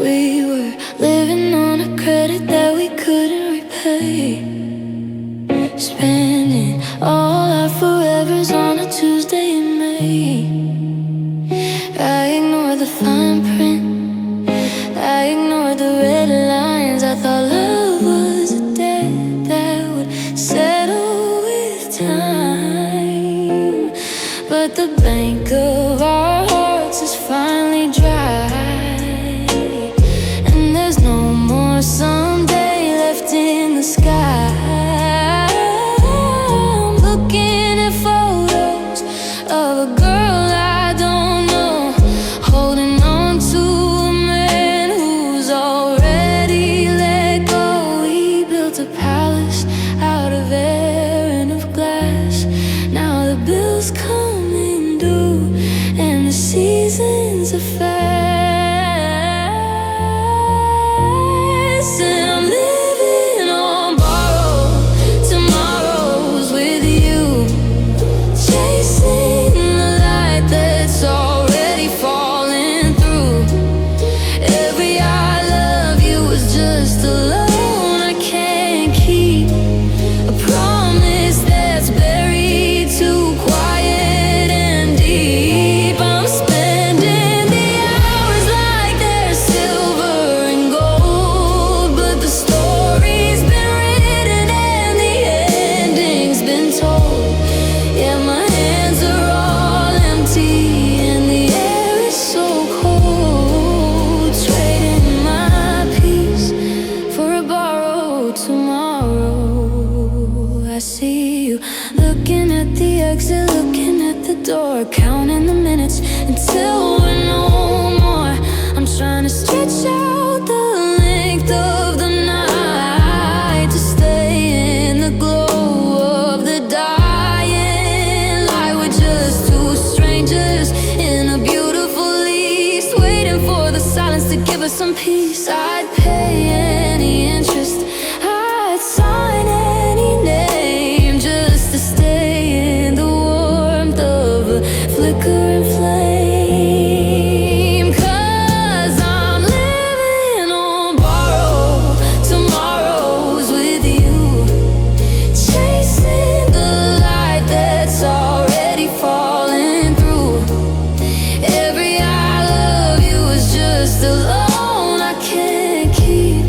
We were living on a credit that we couldn't repay, spending all our forevers on a Tuesday in May. I ignored the fine print, I ignored the red lines. I thought love was a debt that would settle with time. But the bank of our hearts is finally dry, and there's no more someday left in the sky. I'm looking at photos of a girl I don't know, holding on to a man who's already let go. We built a palace out of air and of glass. Now the bills coming due and the seasons are fast. And I'm living on borrowed tomorrows with you, chasing the light that's already falling through. Every I love you is just a loan I can't keep, a promise that's buried too quiet and deep. I'm spending the hours like they're silver and gold, but the story's been written and the ending's been told. Yeah, my hands are all empty and the air is so cold, trading my peace for a borrowed tomorrow. I see you looking at the exit, looking at the door, counting the minutes until we're no more. I'm trying to stretch out the length of the night to stay in the glow of the dying light. We're just two strangers in a beautiful lease, waiting for the silence to give us some peace. I'd pay any interest, I'd sign any name just to stay in the warmth of a flickering flame. 'Cause I'm living on borrowed tomorrows with you, chasing the light that's already falling through. Every I love you is just a loan I can't keep,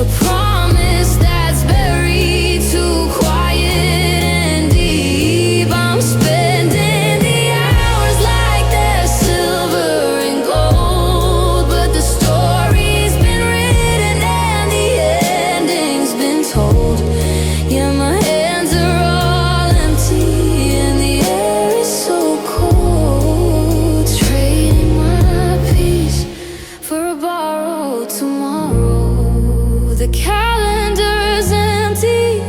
a promise that's buried too quiet and deep. I'm spending the hours like they're silver and gold, but the story's been written and the ending's been told. Yeah, my hands are all empty and the air is so cold, trading my peace for a borrowed tomorrow. The calendar's empty,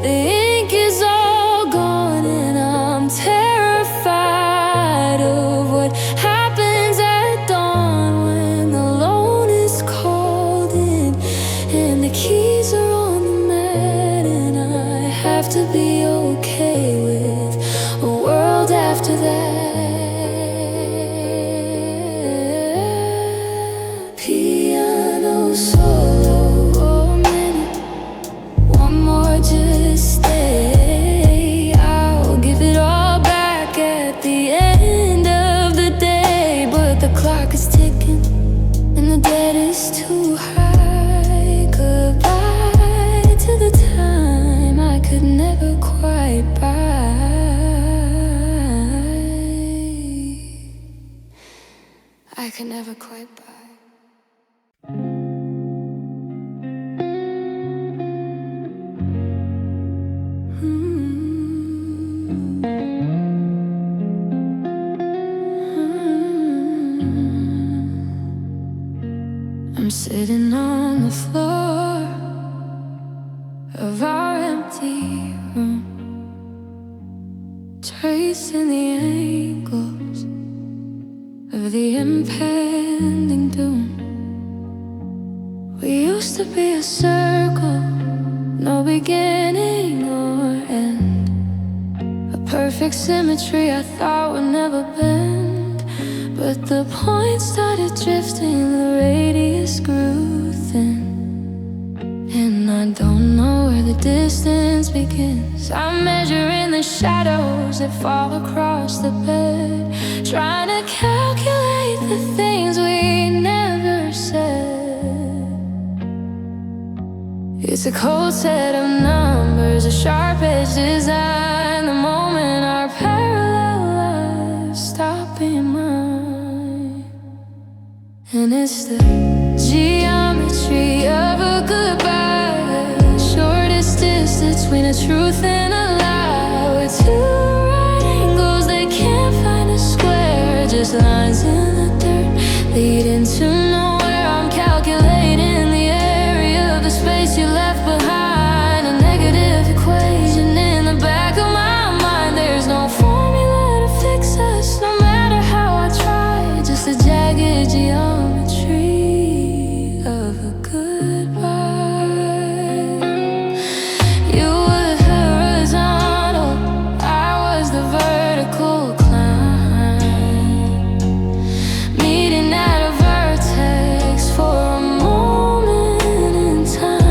the ink is all gone, and I'm terrified of what happens at dawn when the loan is called in and the keys are on the mat. And I have to be okay with a world after that. Piano solo, oh, minute, one more, just stay. I'll give it all back at the end of the day, but the clock is ticking and the debt is too high. Goodbye to the time I could never quite buy. I could never quite buy. I'm sitting on the floor of our empty room, tracing the angles of the impending doom. We used to be a circle, no beginning or end. Perfect symmetry I thought would never bend, but the point started drifting, the radius grew thin. And I don't know where the distance begins. I'm measuring the shadows that fall across the bed, trying to calculate the things we never said. It's a cold set of numbers, a sharp-edged design. The moment our parallel lives stop being mine. And it's the geometry of a goodbye, the shortest distance between a truth and a lie. With two right angles, they can't find a square, just lines in the dirt leading to nowhere. I'm calculating the area of the space you left behind, a negative equation in the back of my mind. There's no formula to fix us, no matter how I try, just a jagged geometry of a goodbye. You were horizontal, I was the vertical climb, meeting at a vertex for a moment in time.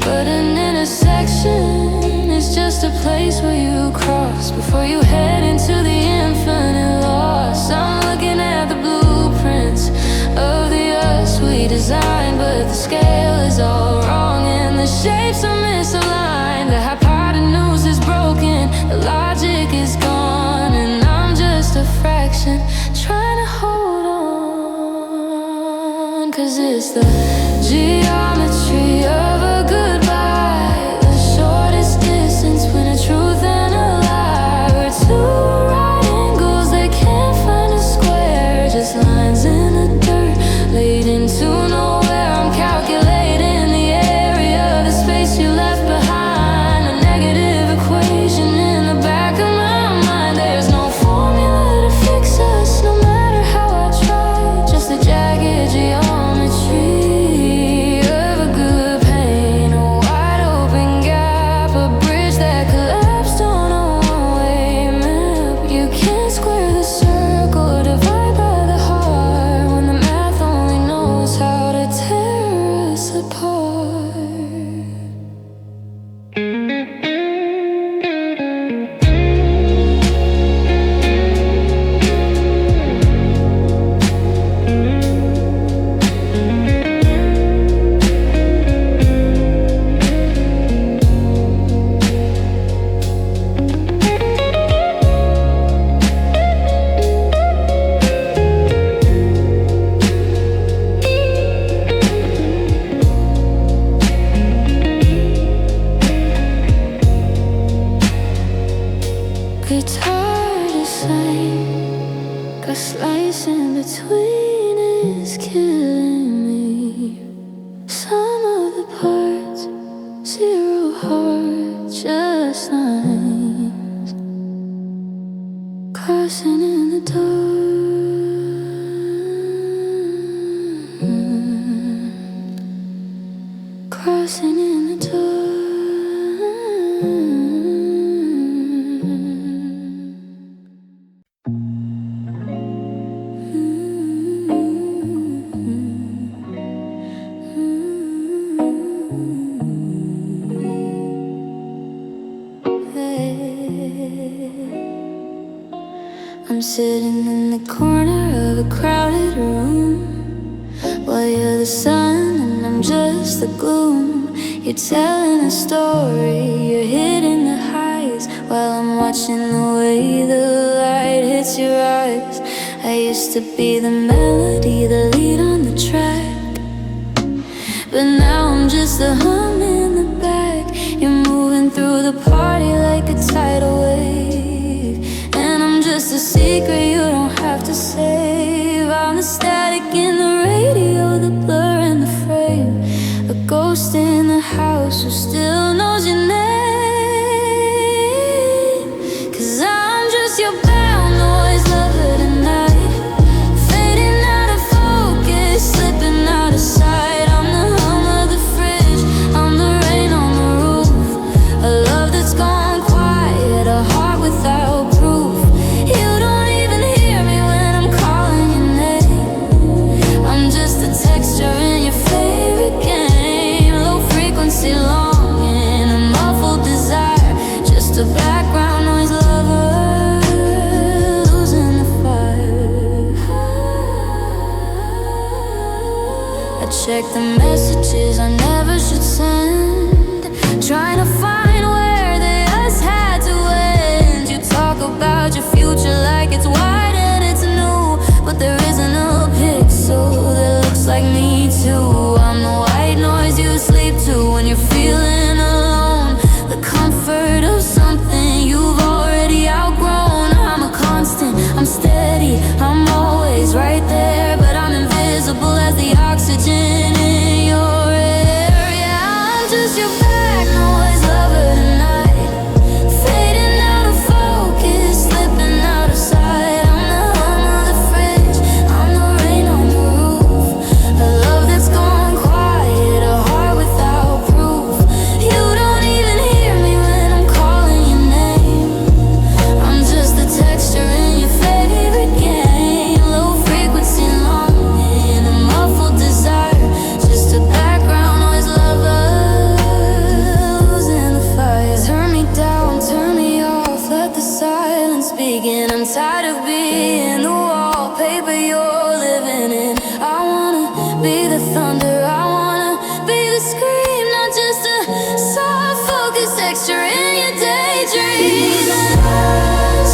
But an intersection is just a place where you cross before you head into the infinite loss. I'm looking at the blueprints of the us we designed, but the scale is all wrong and the shapes are misaligned. The hypotenuse is broken, the logic is gone, and I'm just a fraction trying to hold on. 'Cause it's the geometry of a goodbye, the shortest distance between a truth and a lie. We're two right angles, they can't find a square, just lines in the dirt leading to nowhere. I'm calculating the area of the space you left behind, a negative equation in the back of my mind. There's no formula to fix us, no matter how I try, just a jagged geometry of a good pain, a wide open gap, a bridge that collapsed on a one-way map. You can't square the circle or divide by the heart when the math only knows how to tear us apart. Guitar to sing, got slice in between is killing me. Some of the parts, zero heart, just lines crossing in the dark, crossing in the dark. I'm sitting in the corner of a crowded room, while you're the sun and I'm just the gloom. You're telling a story, you're hitting the highs, while I'm watching the way the light hits your eyes. I used to be the melody, the lead on the track, but now I'm just the hum in the back. You're moving through the party like a tidal wave, and I'm just a secret you don't have to save. I'm the static in the radio, the blur in the frame, a ghost in the house who still knows your name. 'Cause I'm just your background noise lover tonight, fading out of focus, slipping out of sight. I'm the hum of the fridge, I'm the rain on the roof, a love that's gone check the messages I never should send. Trying to find where the us had to end. You talk about your future like it's white and it's new, but there isn't a pixel that looks like me too. I'm the white noise you sleep to when you're feeling alone. The comfort of something you've already outgrown. I'm a constant, I'm steady, I'm always right there, but I'm invisible as the oxygen in your air. Yeah, I'm just your back noise lover tonight, fading out of focus, slipping out of sight. I'm the hum of the fridge, I'm the rain on the roof, a love that's gone quiet, a heart without proof. You don't even hear me when I'm calling your name. I'm just the texture in your favorite game, low frequency longing, a muffled desire, just a background noise lover losing the fire. Turn me down, turn me off, let the silence begin. I'm tired of being the wallpaper you're living in. I wanna be the thunder, I wanna be the scream, not just a soft focus texture in your daydream.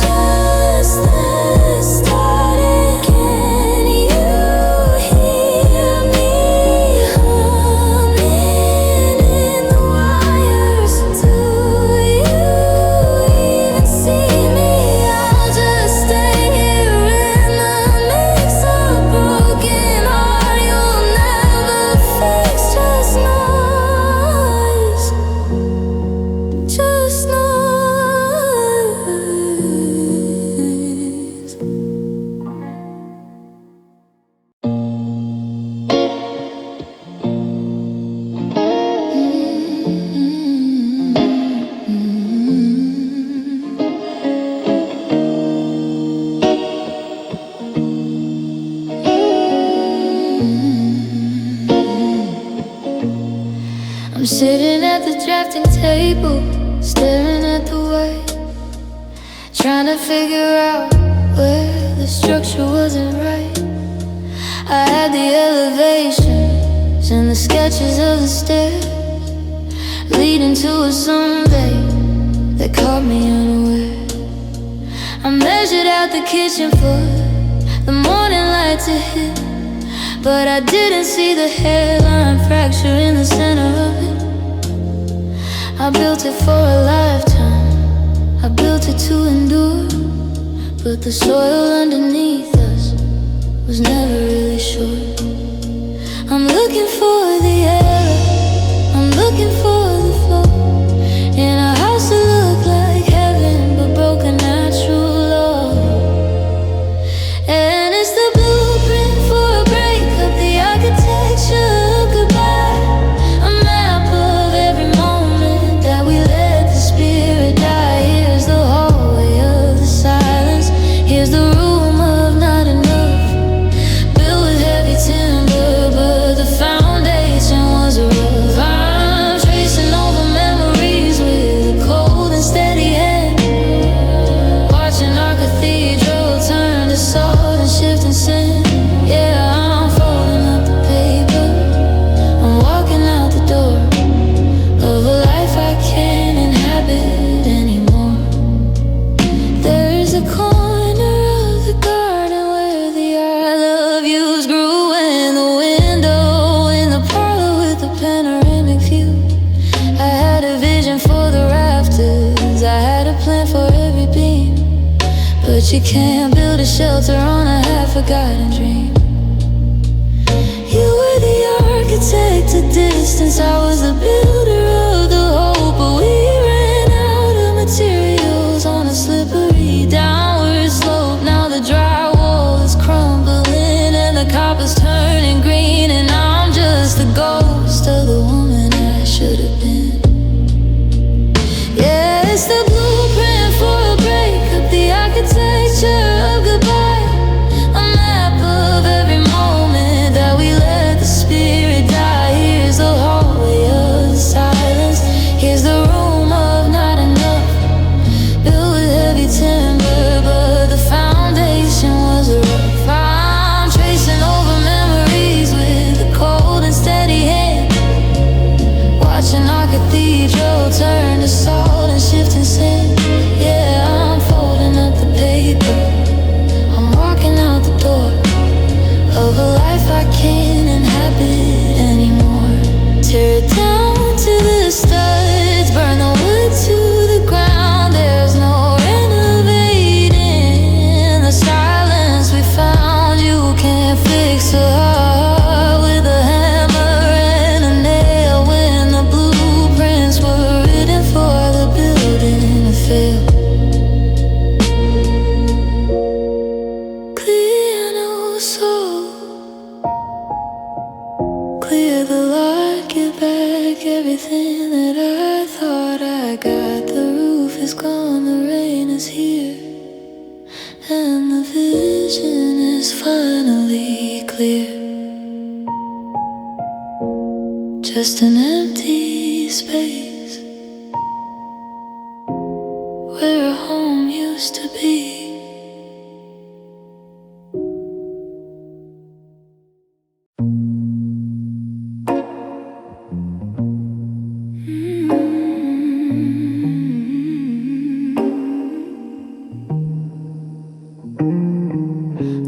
Just the starting. Can you hear me humming in the wires? Do you even see me? I'll just stay here in the mix of broken heart you'll never fix. Just noise, just noise. I'm sitting at the drafting table, staring at the white, trying to figure out where the structure wasn't right. I had the elevations and the sketches of the stairs leading to a someday that caught me unaware. I measured out the kitchen for the morning light to hit, but I didn't see the hairline fracture in the center of it. I built it for a lifetime, I built it to endure, but the soil underneath us was never really sure. I'm looking for the error, I'm looking for the flaw in a house that looked like heaven but broken natural law. And it's the blueprint for a breakup, the architecture of goodbye, a map of every moment that we let the spirit die. Here's the hallway of the silence, here's the room of not enough, built with heavy timber, but the foundation was rough. I'm tracing over memories with a cold and steady hand, watching our cathedral turn to salt and shifting sand. Yeah, I'm folding up the paper, I'm walking out the door of a life I can't inhabit anymore. There's a corner of the garden where the I love yous grew, and the window in the parlor with the panoramic view. I had a vision for the rafters, I had a plan for every beam, but you can't build a shelter on a half-forgotten dream. You were the architect at distance, I was the builder of the hope, but we ran out of materials on a slippery downward slope. Now the drywall is crumbling and the copper's turning green, and I'm just the ghost of the woman I should have been. Yeah, it's the blueprint for a breakup, the architecture of goodbye, a map of every moment that we let the spirit die. Here's the hallway turn to salt and shifting sand. Yeah, I'm folding up the paper, I'm walking out the door of a life I can't inhabit anymore. Tear it down to the studs, burn the wood to the ground. There's no renovating the silence we found. You can't fix a heart with a hammer and a nail when the blueprints were written for the building to fail. Clear no soul, clear the lot, get back everything that I thought I got. The roof is gone, the rain is here, and the vision is finally clear. Just an empty space where home used to be.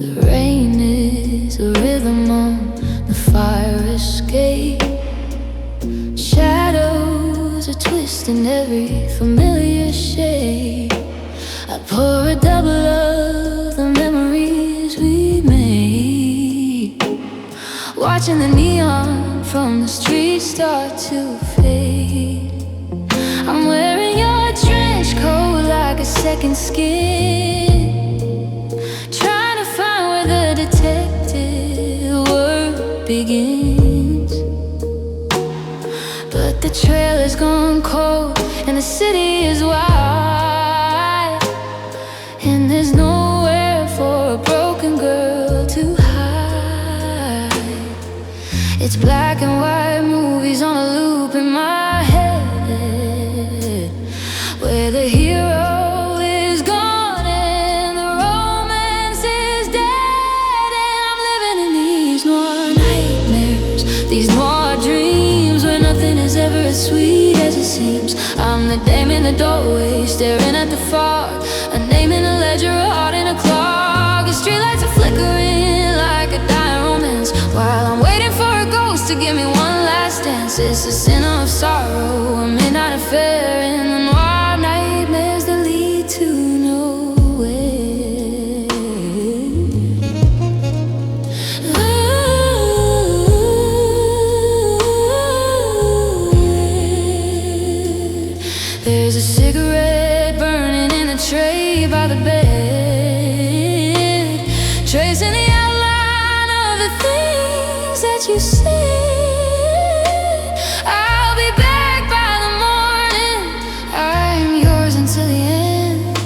The rain is a rhythm on the fire escape. Shadows are twisting every familiar shape. I pour a double of the memories we made, watching the neon from the street start to fade. I'm wearing your trench coat like a second skin, trying to find where the detective work begins. But the trail is gone cold and the city is wide, and there's nowhere for a broken girl to hide. It's black and white movies on a loop in my head, where the hero is gone and the romance is dead. And I'm living in these noir nightmares, these noir dreams, where nothing is ever as sweet as it seems. I'm the dame in the doorway, staring at the fog, a name in a ledger, a heart in a clock. The streetlights are flickering like a dying romance, while I'm waiting for a ghost to give me one last dance. It's a sin of sorrow, a midnight affair, and the noir nightmares that lead to nowhere. There's a cigarette burning in the tray by the bed, tracing the outline of the things that you said. I'll be back by the morning, I'm yours until the end.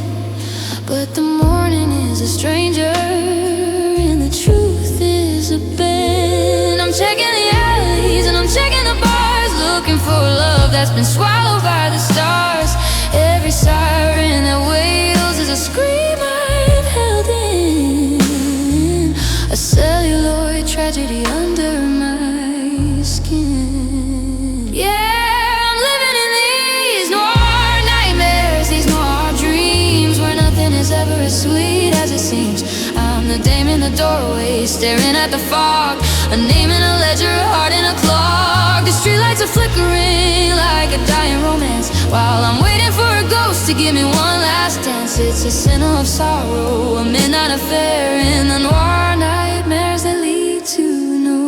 But the morning is a stranger and the truth is a bend. I'm checking the alleys and I'm checking the bars, looking for love that's been swallowed by the stars. Every siren that wails is a scream I've held in, a celluloid tragedy under my skin. Yeah, I'm living in these noir nightmares, these noir dreams, where nothing is ever as sweet as it seems. I'm the dame in the doorway, staring at the fog, a name in a ledger, a heart in a clock. The streetlights are flickering like a dying romance, while I'm waiting for a ghost to give me one last dance. It's a sin of sorrow, a midnight affair, in the noir nightmares that lead to nowhere.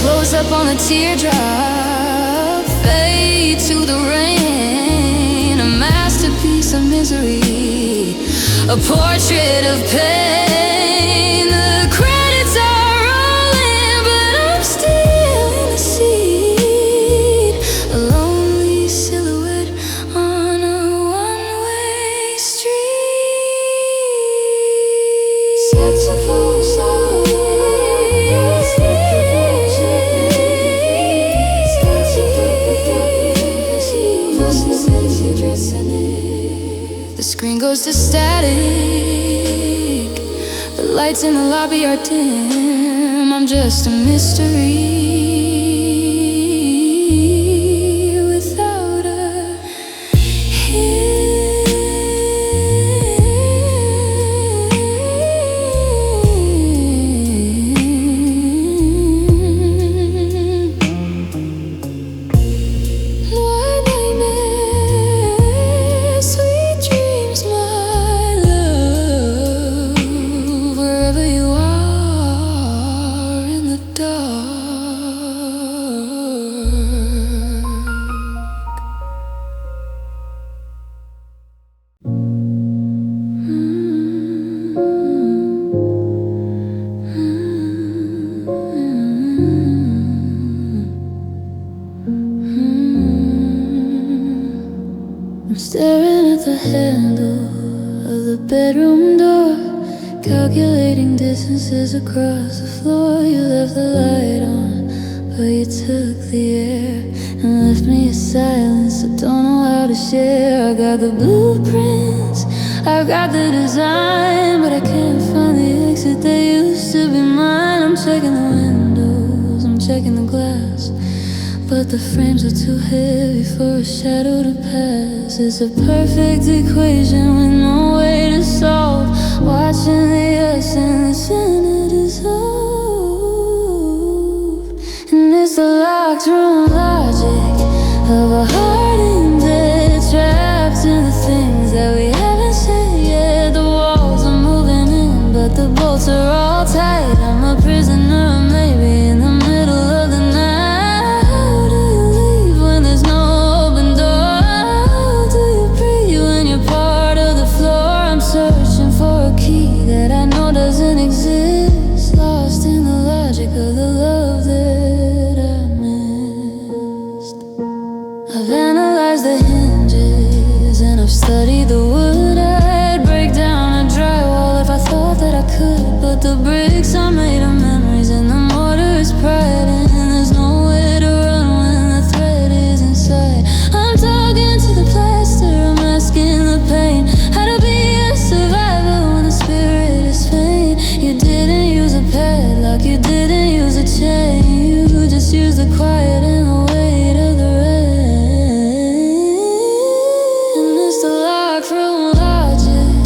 Close up on the teardrop, fade to the rain, a masterpiece of misery, a portrait of pain. The credits are rolling, but I'm still in the seat, a lonely silhouette on a one-way street. Saxophone solo, the screen goes to static, the lights in the lobby are dim. I'm just a mystery. handle of the bedroom door, calculating distances across the floor. You left the light on, but you took the air and left me in silence. I don't know how to share. I got the blueprints, I've got the design, but I can't find the exit that used to be mine. I'm checking the windows, I'm checking the glass, but the frames are too heavy for a shadow to pass. It's a perfect equation with no way to solve. Watching the us and the center dissolve. And it's the locked room logic of a heart in bed, trapped in the things that we haven't said yet. The walls are moving in, but the bolts are all tight. I'm a prisoner, maybe in the middle of the night. How do you leave when there's no open door? How do you breathe when you're part of the floor? I'm searching for a key that I know doesn't exist, lost in the logic of the love that I missed. I've analyzed the hinges and I've studied the wood. I'd break down a drywall if I thought that I could, but the bricks are made of memories and the mortar is pride, and there's nowhere to run when the thread is inside. I'm talking to the plaster, I'm asking the pain, how to be a survivor when the spirit is faint. You didn't use a padlock, you didn't use a chain, you just used the quiet and the weight of the rain. And it's the locked room logic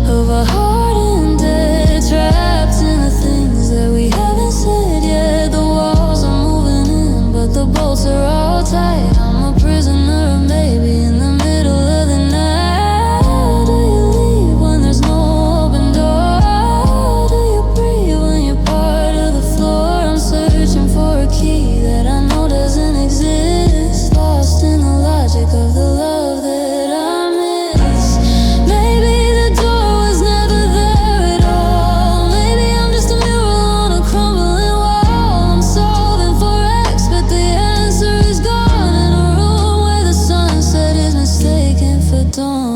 of a heart in dead, trapped in the things that we haven't said yet. The walls are moving in, but the bolts are all tight. I'm a prisoner, maybe in the middle of the night. How do you leave when there's no open door? How do you breathe when you're part of the floor? I'm searching for a key that I know doesn't exist, lost in the logic of the love that I miss. Maybe the door was never there at all. Maybe I'm just a mural on a crumbling wall. I'm solving for X, but the answer is gone in a room where the sunset is mistaken for dawn.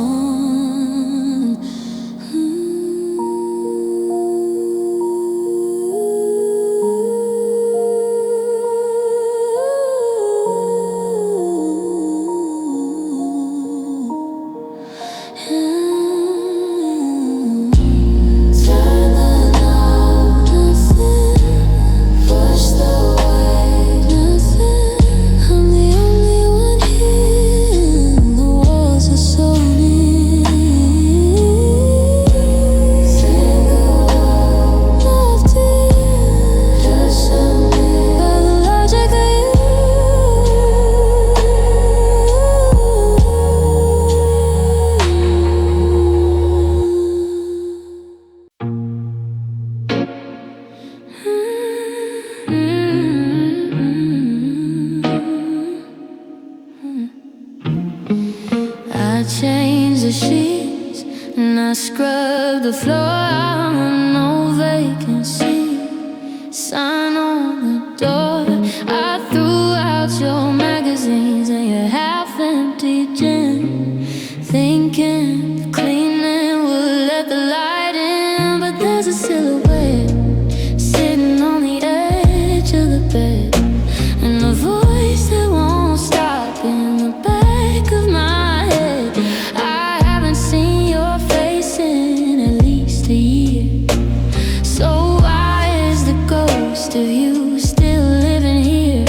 Turn the knob, nothing. Push the weight, nothing. I'm the only one here. The walls are so near. Single love, dear. Just me by the logic of I changed the sheets and I scrubbed the floor. I'm a no vacancy sign on the door. I threw out your magazines and your half-empty gin, thinking the cleaning would let the light in. But there's a silhouette sitting on the edge of the bed, and a voice that won't stop in the back of my head. I haven't seen your face in at least a year, so why is the ghost of you still living here?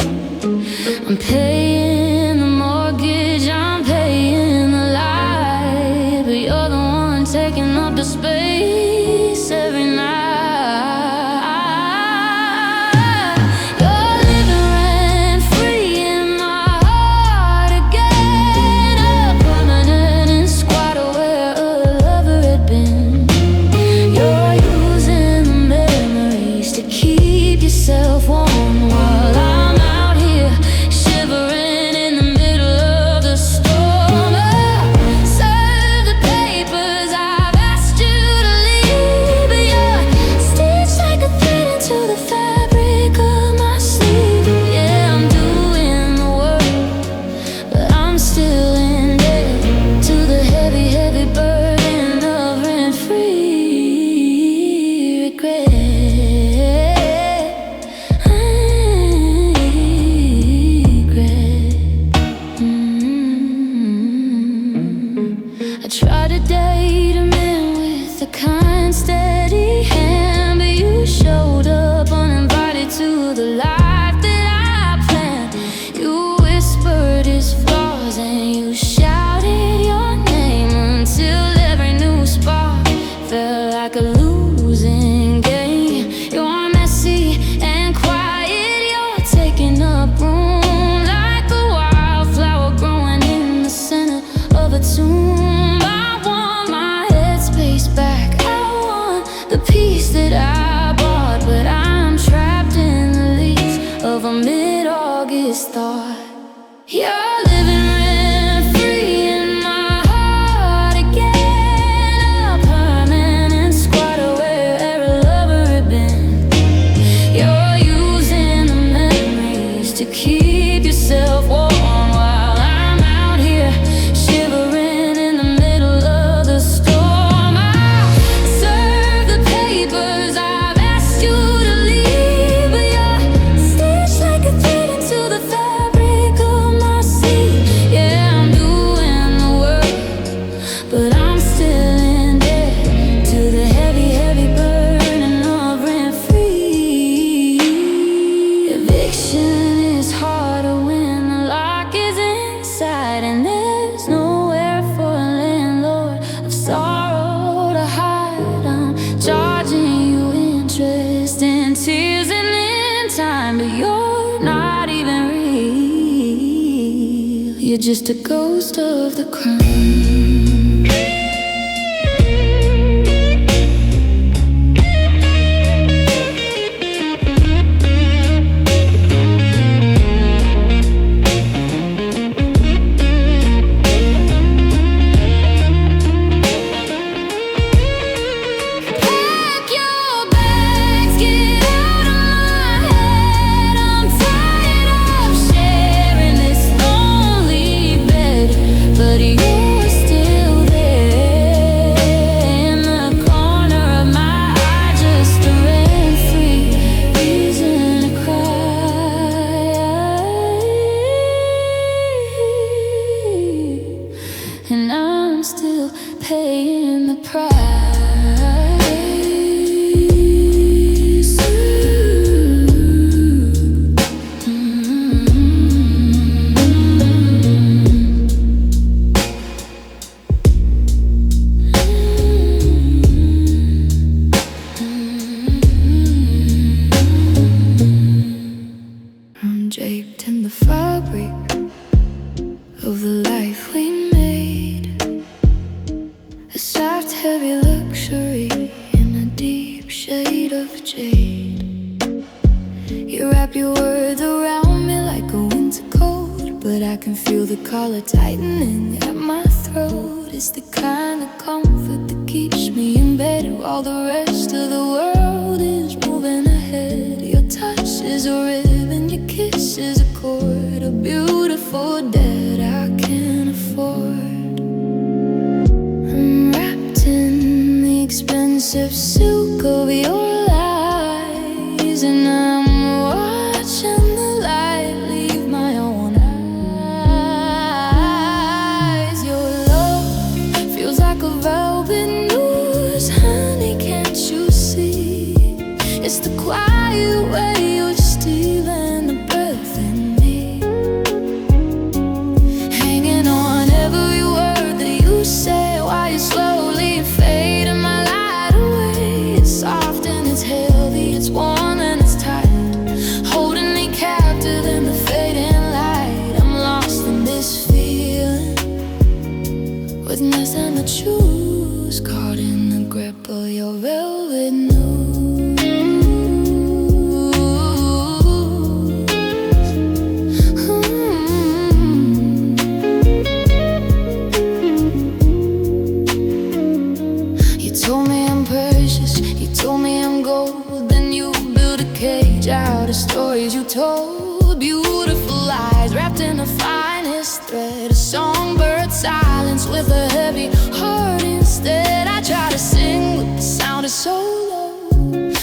I'm paying the mortgage, I'm paying the light, but you're the one taking up the space every night. You're living rent-free in my heart again, a permanent and squatter where a lover had been. You're using the memories to keep yourself warm while I'm out here shivering in the middle of the storm. Serve the papers, I've asked you to leave, but you're stitched like a thread into the fabric of my sleeve. Yeah, I'm doing the work, but I'm still in debt to the heavy, heavy You're living rent free in my heart again, a permanent squatter where every lover had been. You're using the memories to keep yourself warm while I'm out here shivering in the middle of the storm. I serve the papers I've asked you to leave, but you're stitched like a thread into the fabric of my sea. Yeah, I'm doing the work, but I'm still in debt to the heavy, heavy burden of rent free. Eviction is harder when the lock is inside and there's nowhere for a landlord of sorrow to hide. I'm charging you interest and tears and in time, but you're not even real. You're just a ghost of the crime. Pack your bags, get out of my head. I'm tired of sharing this lonely bed, but you're still there in the corner of my eye, just a rent-free reason to cry. And I'm still paying the price. I'm draped in the fabric of the life we made, a soft, heavy luxury in a deep shade of jade. You wrap your words around me like a winter coat, but I can feel the collar tightening at my throat. It's the kind of comfort that keeps me in bed while the rest of the world is moving ahead. Your touch is a ribbon, your kiss is a chord, a beautiful debt I can't afford. I'm wrapped in the expensive silk of your lies, and I'm watching the light leave my own eyes. Your love feels like a velvet noose, honey, can't you see? It's the quiet way you're stealing the breath in me, hanging on every word that you say while you slowly fade in my light away. It's soft and it's heavy, it's warm and it's tight, holding me captive in the fading light. I'm lost in this feeling with nothing to choose, caught in the grip of your velvet news. You told me I'm precious, you told me I'm gold, then you built a cage out of stories you told. Beautiful lies wrapped in the finest thread, a songbird silence with a heavy heart instead. I try to sing, but the sound is so low,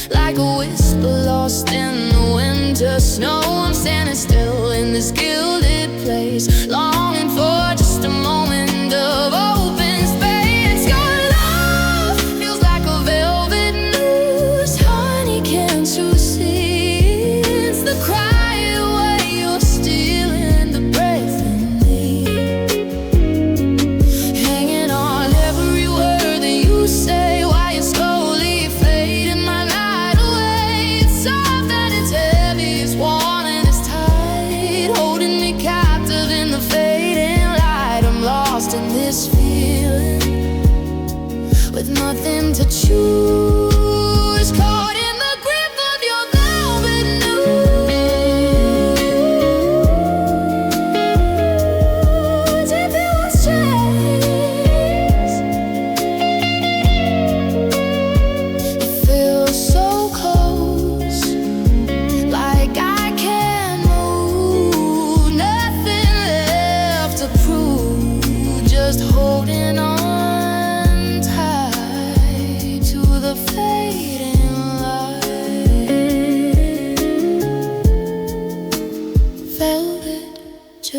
like a whisper lost in the winter snow. I'm standing still in this gilded place, longing for just a moment of open space. Your love feels like a velvet noose, honey, can't you see? It's the quiet way you're stealing the breath in me, hanging on every word that you say while you slowly fade in my light away. It's soft and it's heavy, it's warm and it's tight, holding me captive in the fading light. I'm lost in this feeling with nothing to choose, caught in the grip of your velvet news.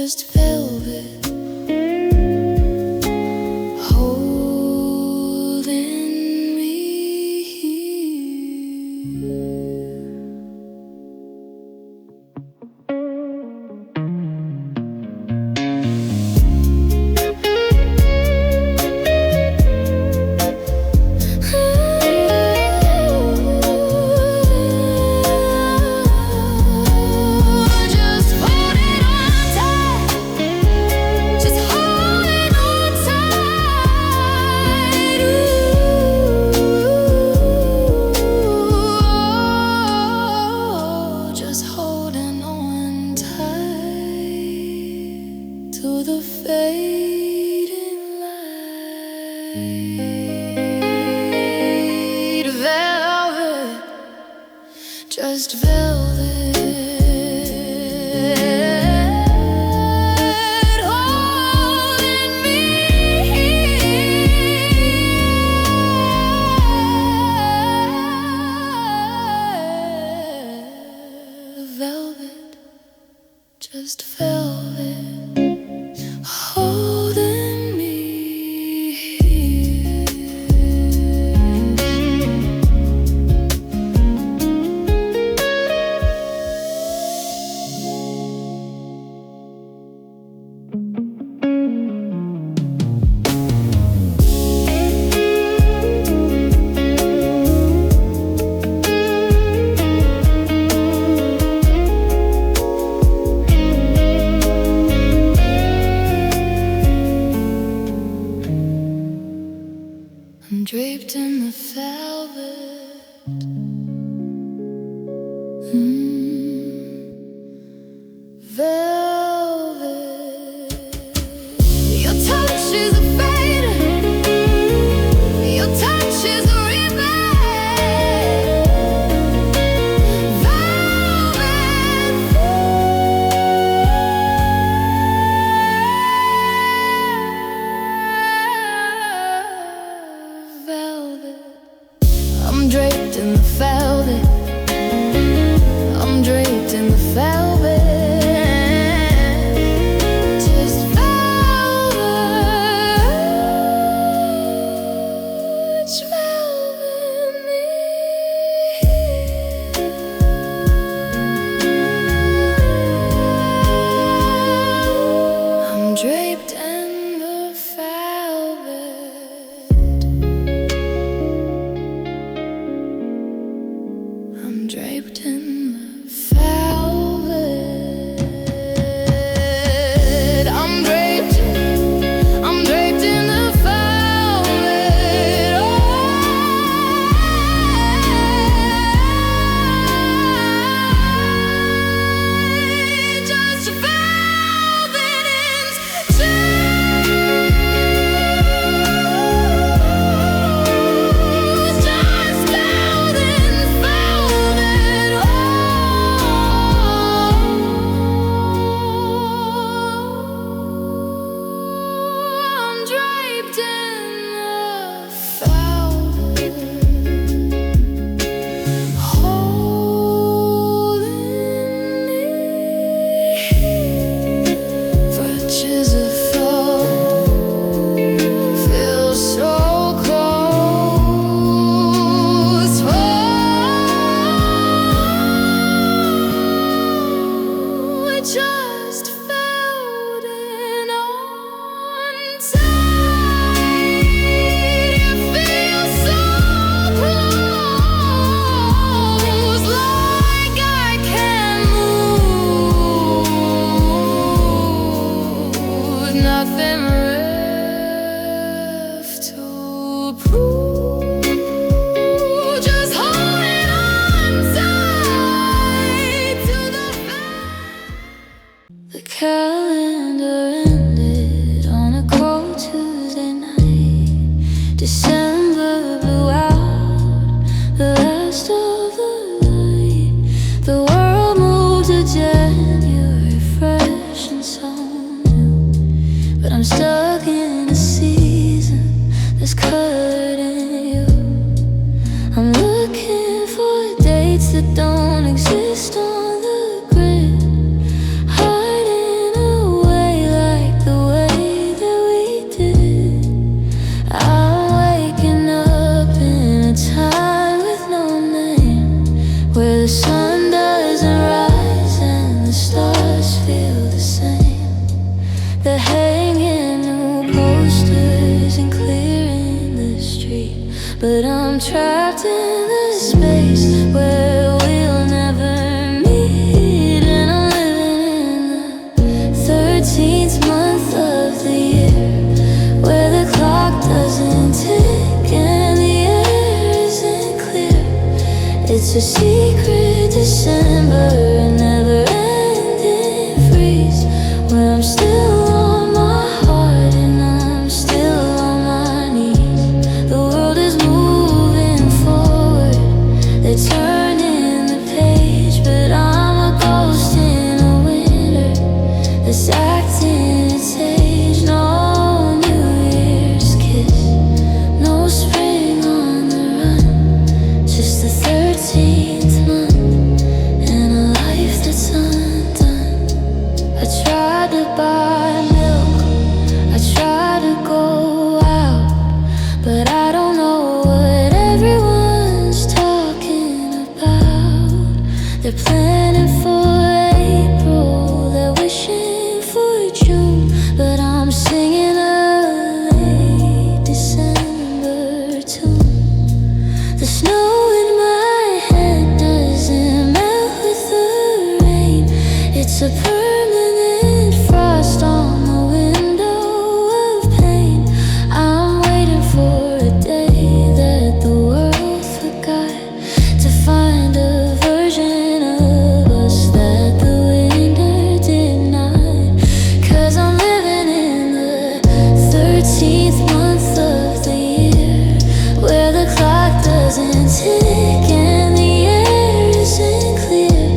just velvet, holding me to the fading light. Velvet, just velvet, holding me. Velvet, just velvet, holding me. I'm draped in the velvet, velvet. Your touch is a fading, your touch is a ribbon. Velvet, I'm draped in the velvet, I'm draped in the velvet, just velvet, just velvet me. I'm draped in the velvet, I'm draped in the velvet. I'm draped in the velvet. Oh, just velvet inside. Just velvet, velvet. I'm draped in the velvet, holding me. Touches of thought feel so close. Oh, I just felt it on tight. You feel so close, like I can't move. Nothing left to prove. Just holding on tight to the The calendar ended on a cold Tuesday night. December blew out the last of the light. The world moved to January, fresh and so new. But I'm stuck in a season that's colored in you. I'm looking for dates that don't exist on the grid, hiding away It's a secret December, a never-ending freeze, where I'm still on my heart and I'm still on my knees. The world is moving forward, they're turning the page, but I'm a ghost in a winter that's acting its age. No New Year's kiss, no spring on the run, just the 13th month and a life that's undone. I tried to buy milk, I tried to go out, but I don't know what everyone's talking about. They're planning for April, they're wishing for June, but I'm singing a late December tune. The snow in my head doesn't melt with the rain. It's a permanent frost on the window of pain. I'm waiting for a day that the world forgot, to find a version of us that the winter did not. 'Cause I'm living in the 13th month of the year, where the clock doesn't tick and the air isn't clear.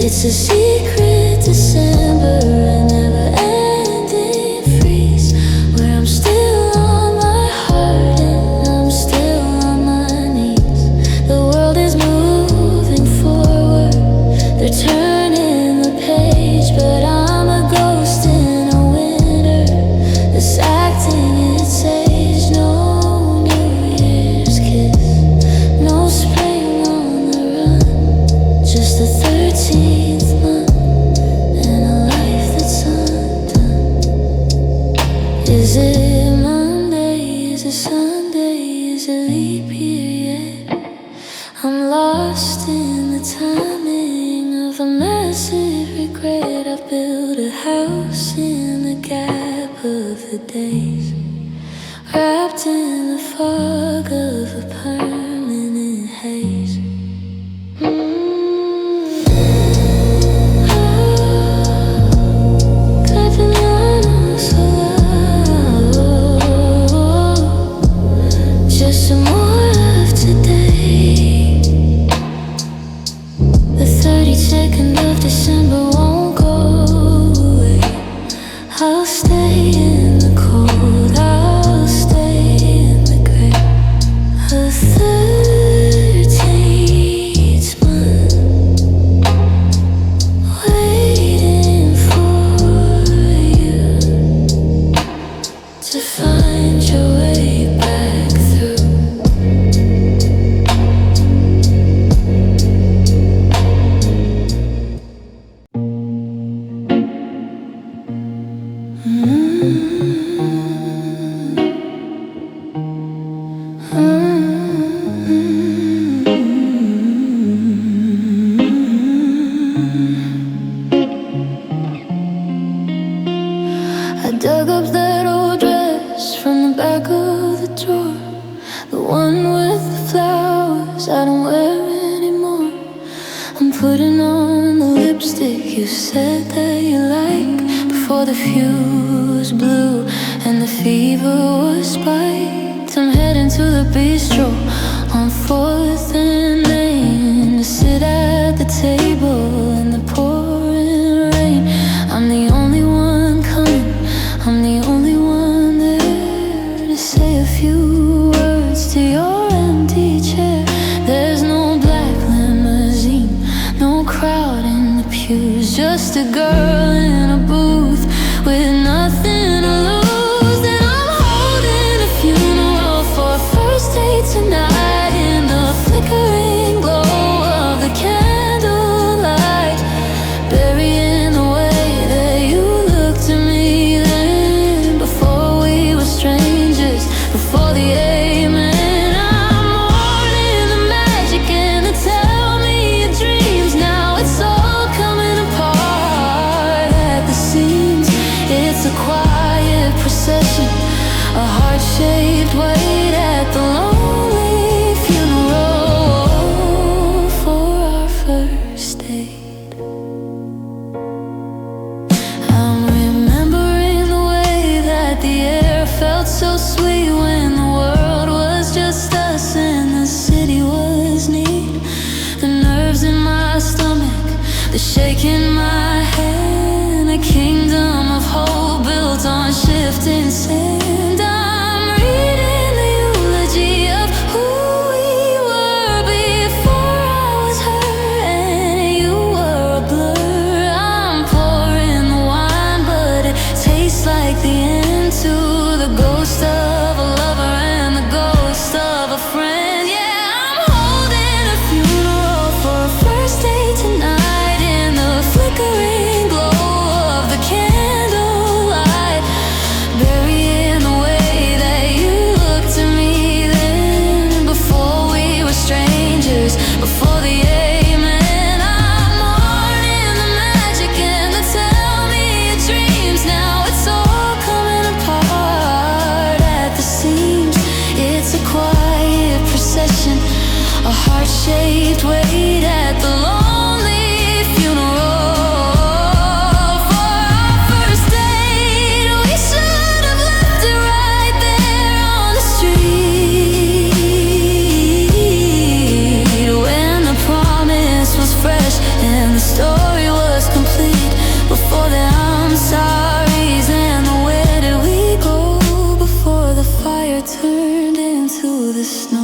It's a secret December, a never-ending freeze, where I'm still on my heart and I'm still on my knees. The world is moving forward, they're turning the page, but I'm a ghost in a winter that's acting its age. No New Year's kiss, no spring on the run, just the 13th month and a life that's undone. Is it Monday? Is it Sunday? Is it leap year yet? I'm lost in the timing of a massive regret. I built a house in the gap of the days, wrapped in the fog of a permanent haze. Clapping on so loud, just some more of today. The 32nd of December won't go away. I'll stay in the cold, I'll stay in the gray. A 13th month, waiting for you to find your way back through. I dug up that old dress from the back of the drawer, the one with the flowers I don't wear anymore. I'm putting on the lipstick you said that you like, before the fuse blew and the fever was spiked. I'm heading to the bistro on 4th and Main to sit at the table in the pouring rain. I'm the only one coming, I'm the only one there to say a few words to your empty chair. There's no black limousine, no crowd in the pews, just a girl in a booth with nothing to lose. And I'm holding a funeral for a first date tonight, in the flickering glow of the candlelight, burying the way that you looked at me then, before we were strangers, before the amen. I'm mourning the magic and the tell me your dreams. Now it's all coming apart at the seams. It's a quiet shaking my hand, a kingdom of hope built on shifting sand. I'm reading the eulogy of who we were before I was hurt and you were a blur. I'm pouring the wine, but it tastes like the end to the ghost of a lover and the ghost of a friend. Yeah, I'm holding a funeral for a first date tonight in the flickering glow of the candlelight, burying the way that you looked at me then, before we were strangers, before the amen. I'm mourning the magic and the tell me your dreams. Now it's all coming apart at the seams. It's a quiet procession, a heart-shaped weight at the lonely funeral. For our first date, we should have left it right there on the street, when the promise was fresh and the story was complete, before the I'm sorries and the where did we go, before the fire turned into the snow.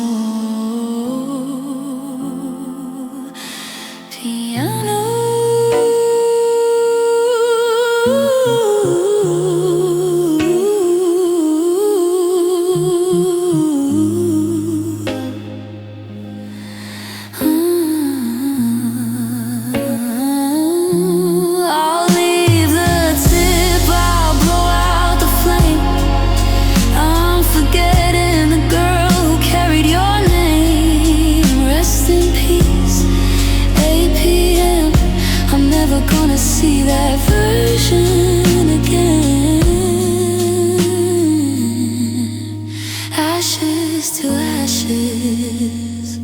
Piano. I'll leave the tip, I'll blow out the flame. I'm forgetting the girl who carried your name. Rest in peace, 8 p.m. I'm never gonna see that version again. Ashes to ashes,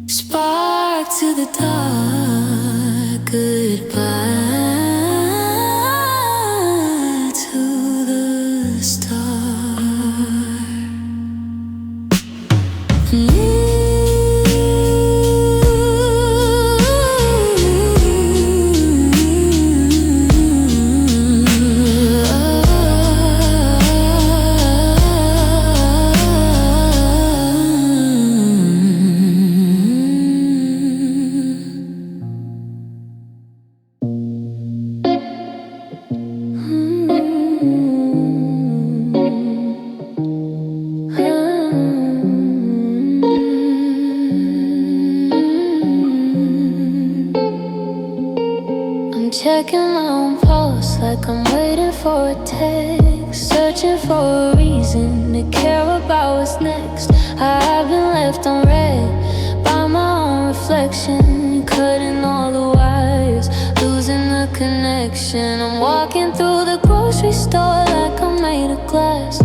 spark to the dark, goodbye to the start. I'm checking my own pulse like I'm waiting for a text, searching for a reason to care about what's next. I've been left unread by my own reflection, cutting all the wires, losing the connection. I'm walking through the grocery store like I'm made of glass,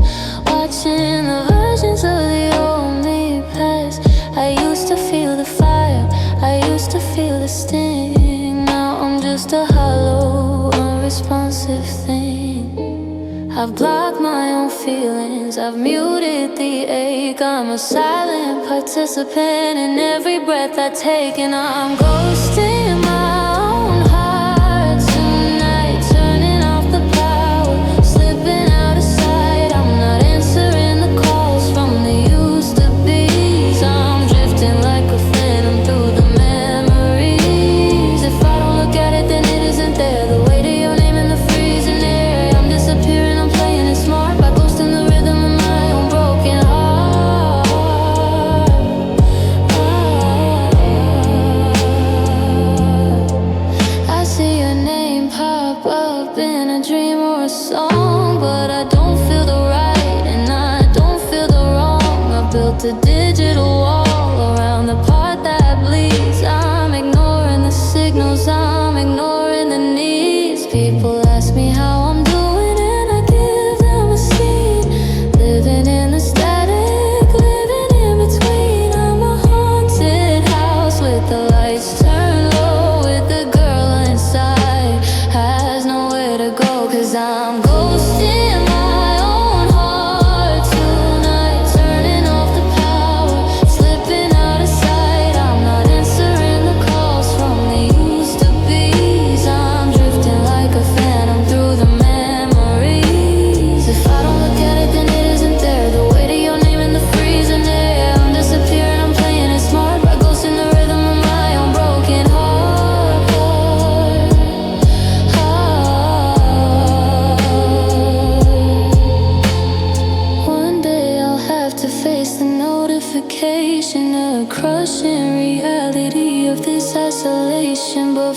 watching the versions of the old me pass. I used to feel the fire, I used to feel the sting. Now I'm just a hollow, unresponsive thing. I've blocked my own feelings, I've muted the ache. I'm a silent participant in every breath I take, and I'm ghosting my own heart tonight, turning off the power, slipping out of sight. I'm not answering the calls from the used to be's. I'm drifting like a phantom through the memories. If I don't look at it, then it isn't there. The weight of your name in the freezing air. I'm disappearing, I'm playing it smart by ghosting the rhythm of my own broken heart. I see your name pop up in a dream or a song, but I don't feel the right and I don't feel the wrong. I built a digital wall around the part that bleeds. I'm ignoring the signals, I'm ignoring the needs. People ask me how I'm doing and I give them a scene, living in the static, living in between. I'm a haunted house with the lights turned low, with the girl inside has nowhere to go, 'cause I'm ghost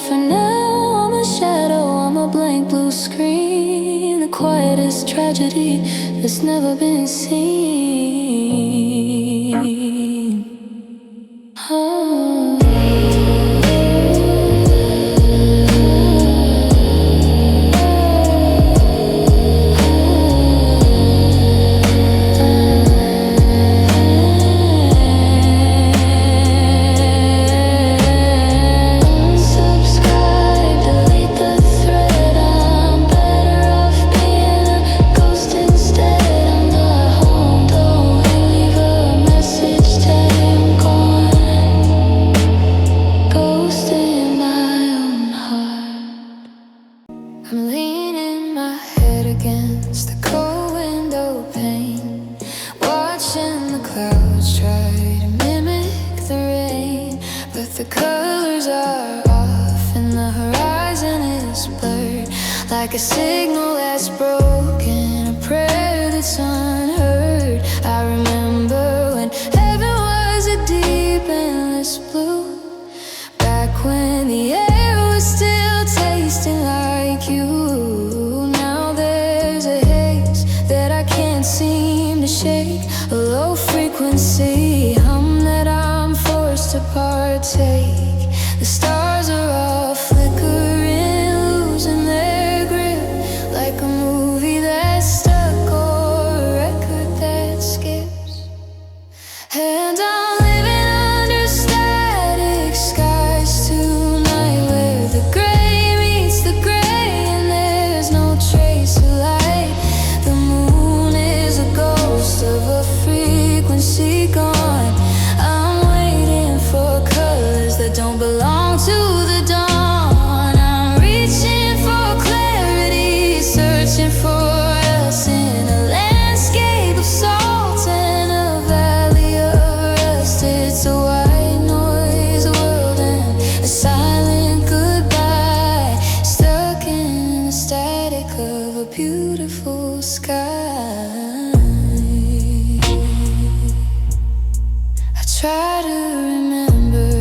for now. I'm a shadow, I'm a blank blue screen, the quietest tragedy that's never been seen. Oh. I'm leaning my head against the cold window pane, watching the clouds try to mimic the rain. But the colors are off and the horizon is blurred, like a signal that's broken, a prayer that's unheard. I remember when heaven was a deep, endless blue, back when the air was still tasting like you. Now there's a haze that I can't seem to shake, a low frequency hum that I'm forced to partake. The stars are all flickering, losing their grip, like a movie that's stuck or a record that skips. And I'm living under static skies tonight, where the gray meets the gray and there's no trace of light. The moon is a ghost of a frequency gone. I'm waiting for colors that don't belong to the dawn. I'm reaching for clarity, searching for us in a landscape of salt and a valley of rust. It's a white noise world and a silent goodbye, stuck in the static of a beautiful sky. I try to remember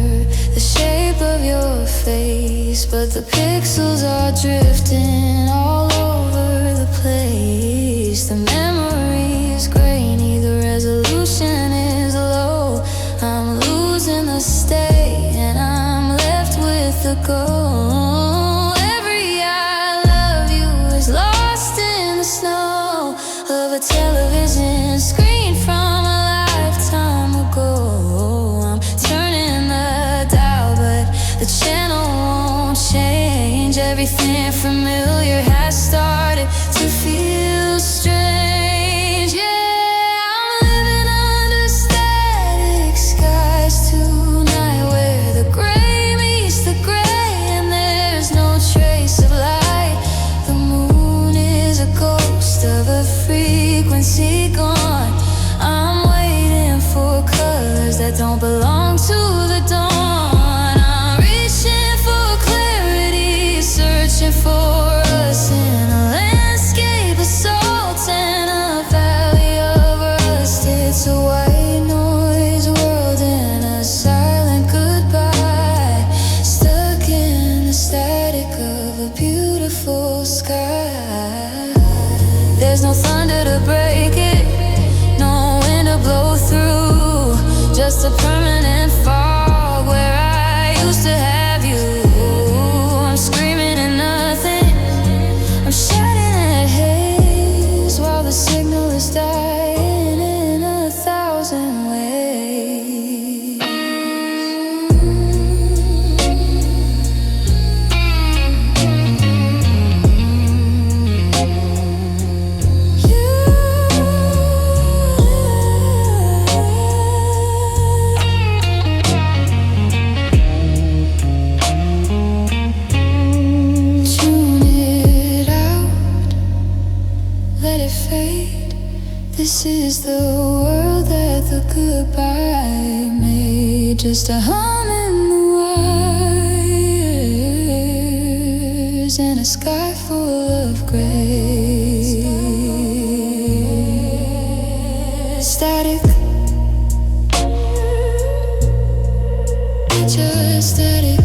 the shape of your face, but the pixels are drifting all over the place. The memory is grainy, the resolution is low. I'm losing the stay and I'm left with the go. Every I love you is lost in the snow of a television screen from a lifetime ago. I'm turning the dial, but the channel won't change. Everything familiar has started to feel strange. Yeah, I'm living under static skies tonight, where the gray meets the gray and there's no trace of light. The moon is a ghost of a frequency gone. I'm waiting for colors that don't belong to the dawn. I'm reaching for clarity, searching for us in a landscape of salt and a valley of rust. It's a white noise world and a silent goodbye, stuck in the static of a beautiful sky. There's no thunder to break it, no wind to blow through, just a permanent fog where I used to have you. I'm screaming at nothing, I'm shouting at haze, while the signal is dying in 1,000 ways. Tune it out, let it fade. This is the world that the goodbye made, just a hum in the wires and a sky full of gray. Static, just static.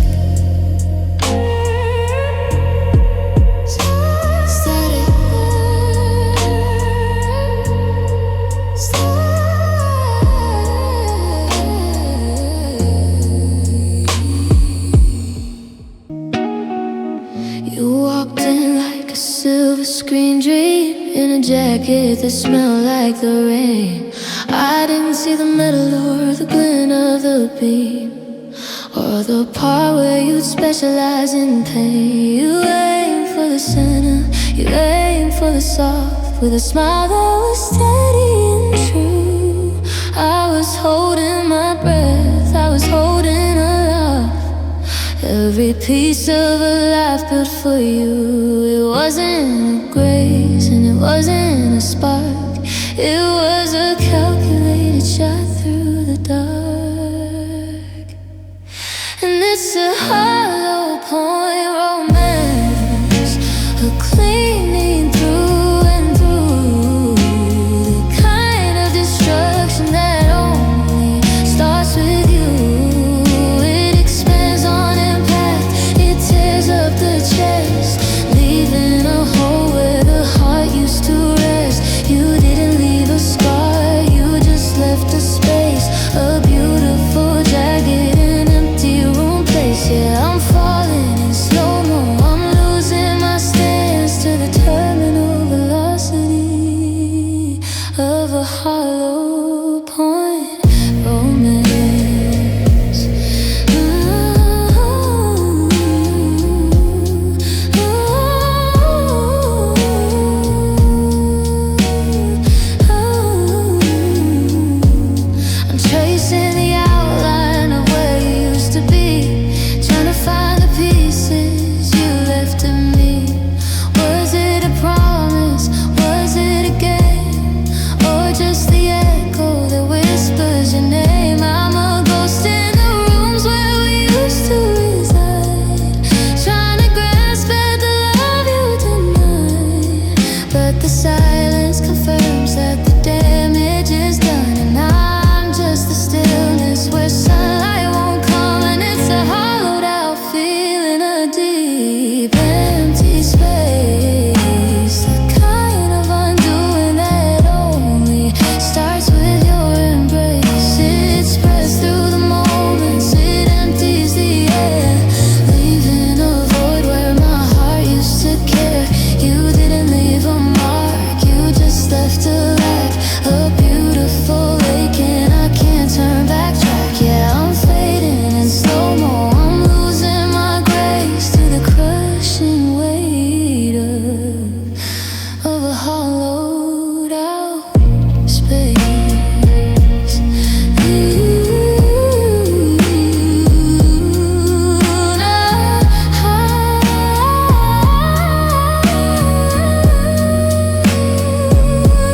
You walked in like a silver screen dream, in a jacket that smelled like the rain. I didn't see the metal or the glint of the beam, or the part where you'd specialize in pain. You aim for the center, you aim for the soft, with a smile that was steady and true. I was holding my breath, I was holding aloft every piece of a life built for you. It wasn't a grace and it wasn't a spark, it was a calculated shot through the dark. And it's a hollow point romance, a cleaning through and through, the kind of destruction that only starts with you. It expands on impact, it tears up the chest, leaving a hole where the heart used to rest. You didn't leave a scar, you just left a space, a beautiful jagged and empty room place. Yeah, I'm falling in slow-mo, I'm losing my stance to the terminal velocity of a hollow point romance. I'm tracing the outline of where you used to be, trying to find the pieces you left in me. Was it a promise? Was it a game? Or just the echo that whispers your name? I'm a ghost in the rooms where we used to reside, trying to grasp at the love you denied. But the silence confirms that the damage is done, and I'm just the stillness where sunlight won't come. And it's a hollowed out feeling, a deep empty space, the kind of undoing that only starts with your embrace. It spreads through the moments, it empties the air, leaving a void where my heart used to care. You didn't leave a mark, you just left a lack, a beautiful lake, and I can't turn back track. Yeah, I'm fading in slow-mo, I'm losing my grace to the crushing weight of a hollowed out space.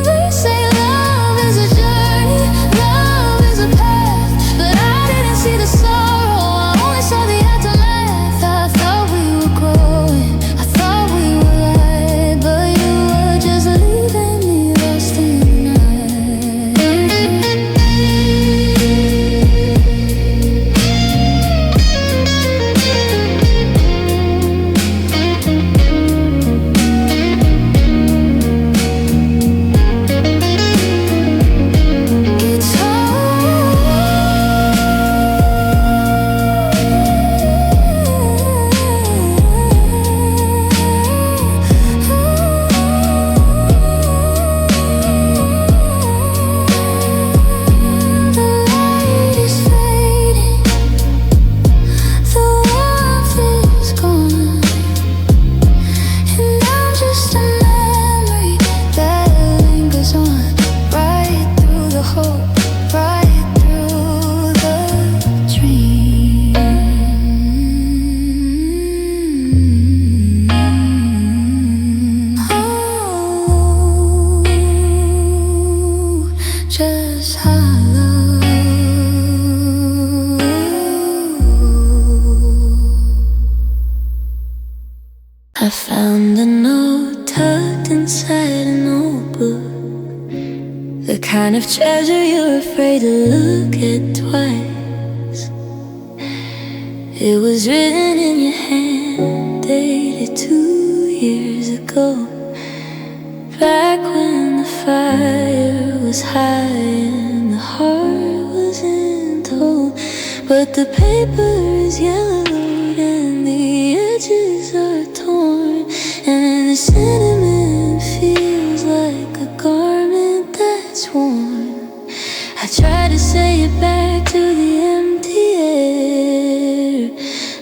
They say love is a journey, love is a path, but I didn't see the sorrow, I only saw the aftermath. I thought we were growing, I thought we were light, but you were just leaving me lost in the night. The light is fading, the warmth is gone, and I'm just a memory that lingers on, right through the hope, right through the dream. Oh, just hollow. I found a note tucked inside a notebook, the kind of treasure you're afraid to look at twice. It was written in your hand, dated 2 years ago, back when the fire was high and the heart wasn't told. But the paper is yellowed and the edges are torn. sentiment feels like a garment that's worn. I try to say it back to the empty air,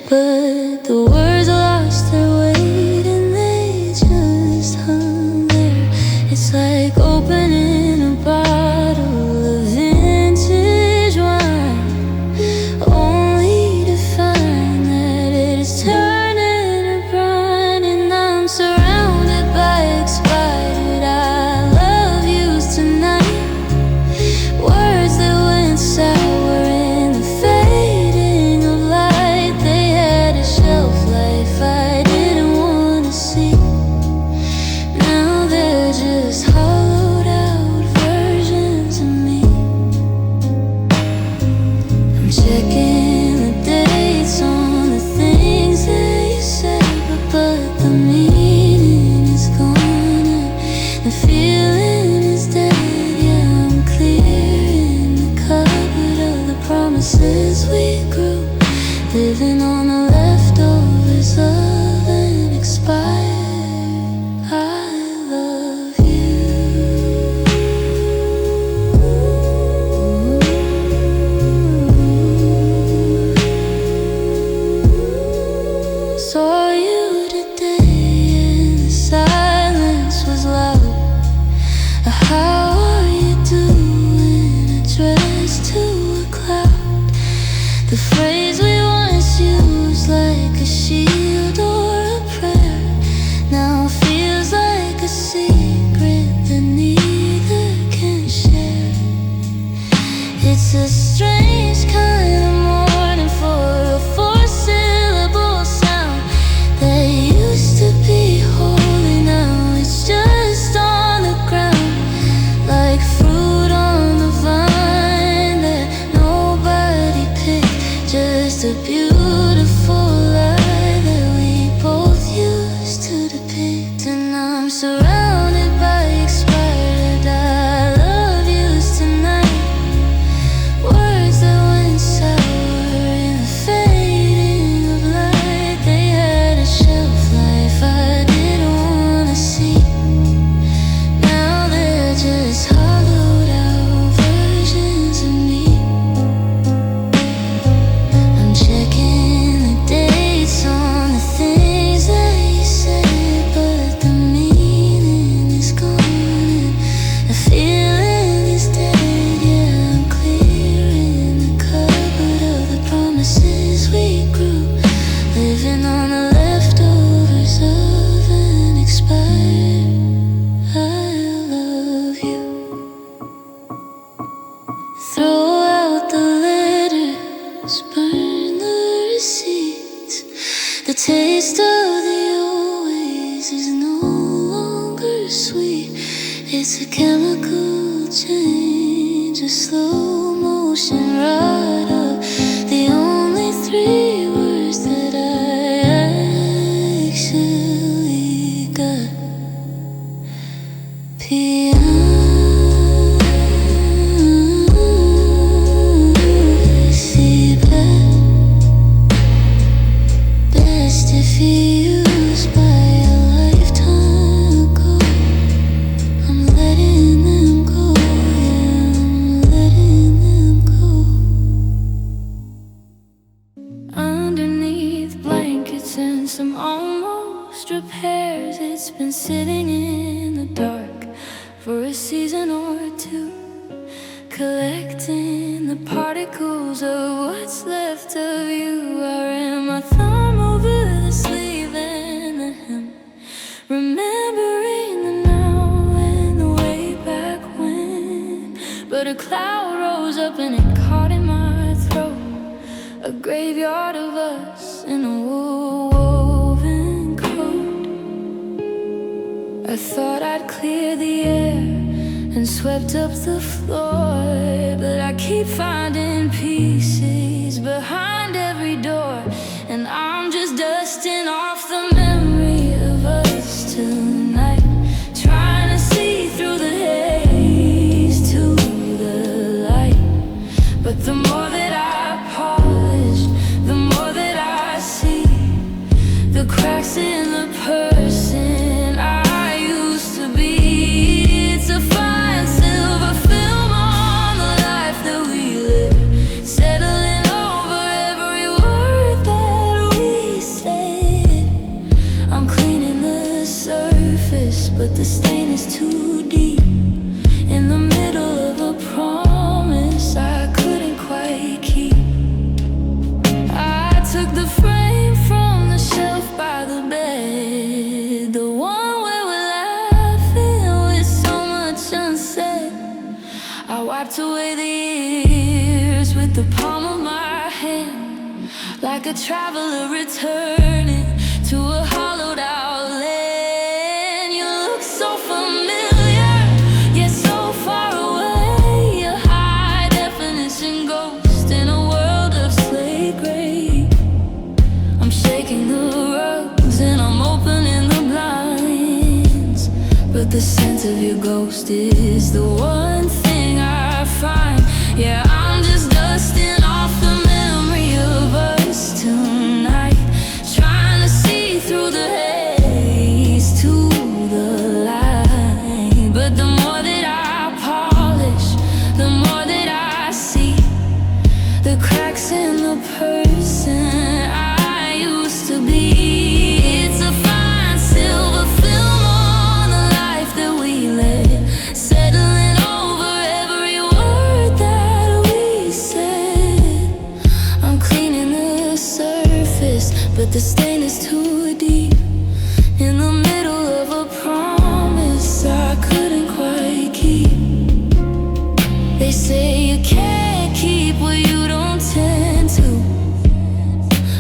but the words lost their weight and they just hung there. It's like opening a bottle of vintage wine, only to find that it is turning to brine. And I'm surrounded by expired I love yous tonight, words that went sour in the fading of light. They had a shelf life I didn't want to see. Now they're just hollowed out versions of me. I'm checking the dates on the things that you said, but the meaning is gone and the feeling is dead. Yeah, I'm clearing the cupboard of the promises we grew, living on the leftovers of an expired I love you. Saw you today and the silence was loud. How are you doing? Addressed to a cloud. The phrase we once used like a shield or a prayer now feels like a secret that neither can share. It's a strange kind of mourning for a four-syllable sound that used to be holy. Now it's just on the ground, like fruit on the vine that nobody picked, just a beautiful lie that we both used to depict. And I'm surrounded by expired I love yous tonight, words that went sour in the fading of light. They had a shelf life I didn't want to see. Now they're just hollowed out versions of me. I'm checking the dates on the things that you said, but the meaning is gone and the feeling is dead. Yeah, I'm clearing the cupboard of the promises we grew, living on the leftovers of an expired I love you. Throw out the letters, burn the receipts. The taste of the always is no longer sweet. It's a chemical change, a slow motion ride up. The only three words that I actually got: piano. Best if you used by a lifetime ago. I'm letting them go, yeah, I'm letting them go. Underneath blankets and some almost repairs, it's been sitting in the dark for a season or two, collecting the particles of what's left of you. I ran my thumb over the sleeve and the hem, remembering the now and the way back when. But a cloud rose up and it caught in my throat, a graveyard of us in a woven coat. I thought I'd clear the air and swept up the floor, but I keep finding pieces behind every door, and I'm just dusting off the memory of us tonight, trying to see through the haze to the light. But the more that I polish, the more that I see the cracks in the person I surface, but the stain is too deep. In the middle of a promise I couldn't quite keep. I took the frame from the shelf by the bed, the one where we're laughing with so much unsaid. I wiped away the years with the palm of my hand, like a traveler returning to a hollowed out land. You look so familiar, yet so far away, a high definition ghost in a world of slate gray. I'm shaking the rugs and I'm opening the blinds, but the scent of your ghost is the one thing I find. Yeah, I'm just dusting off the memory of us tonight, trying to see through the haze to the light. But the more that I polish, the more that I see the cracks in the person I used to be. It's a fine silver film on the life that we led, settling over every word that we said. I'm cleaning the surface, but the stain is too deep. In the middle of a promise I couldn't quite keep. They say you can't keep what you don't tend to,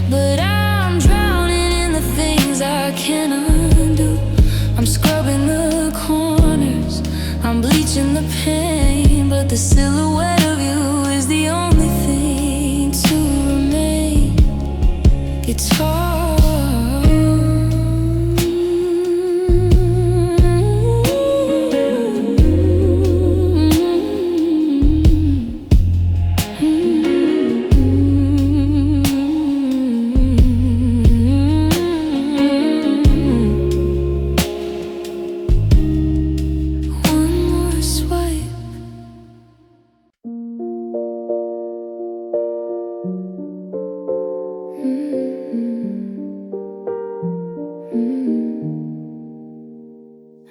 but I'm drowning in the things I can't undo. I'm scrubbing the corners, I'm bleaching the pain, but the silhouette of you is the only thing to remain. Guitar.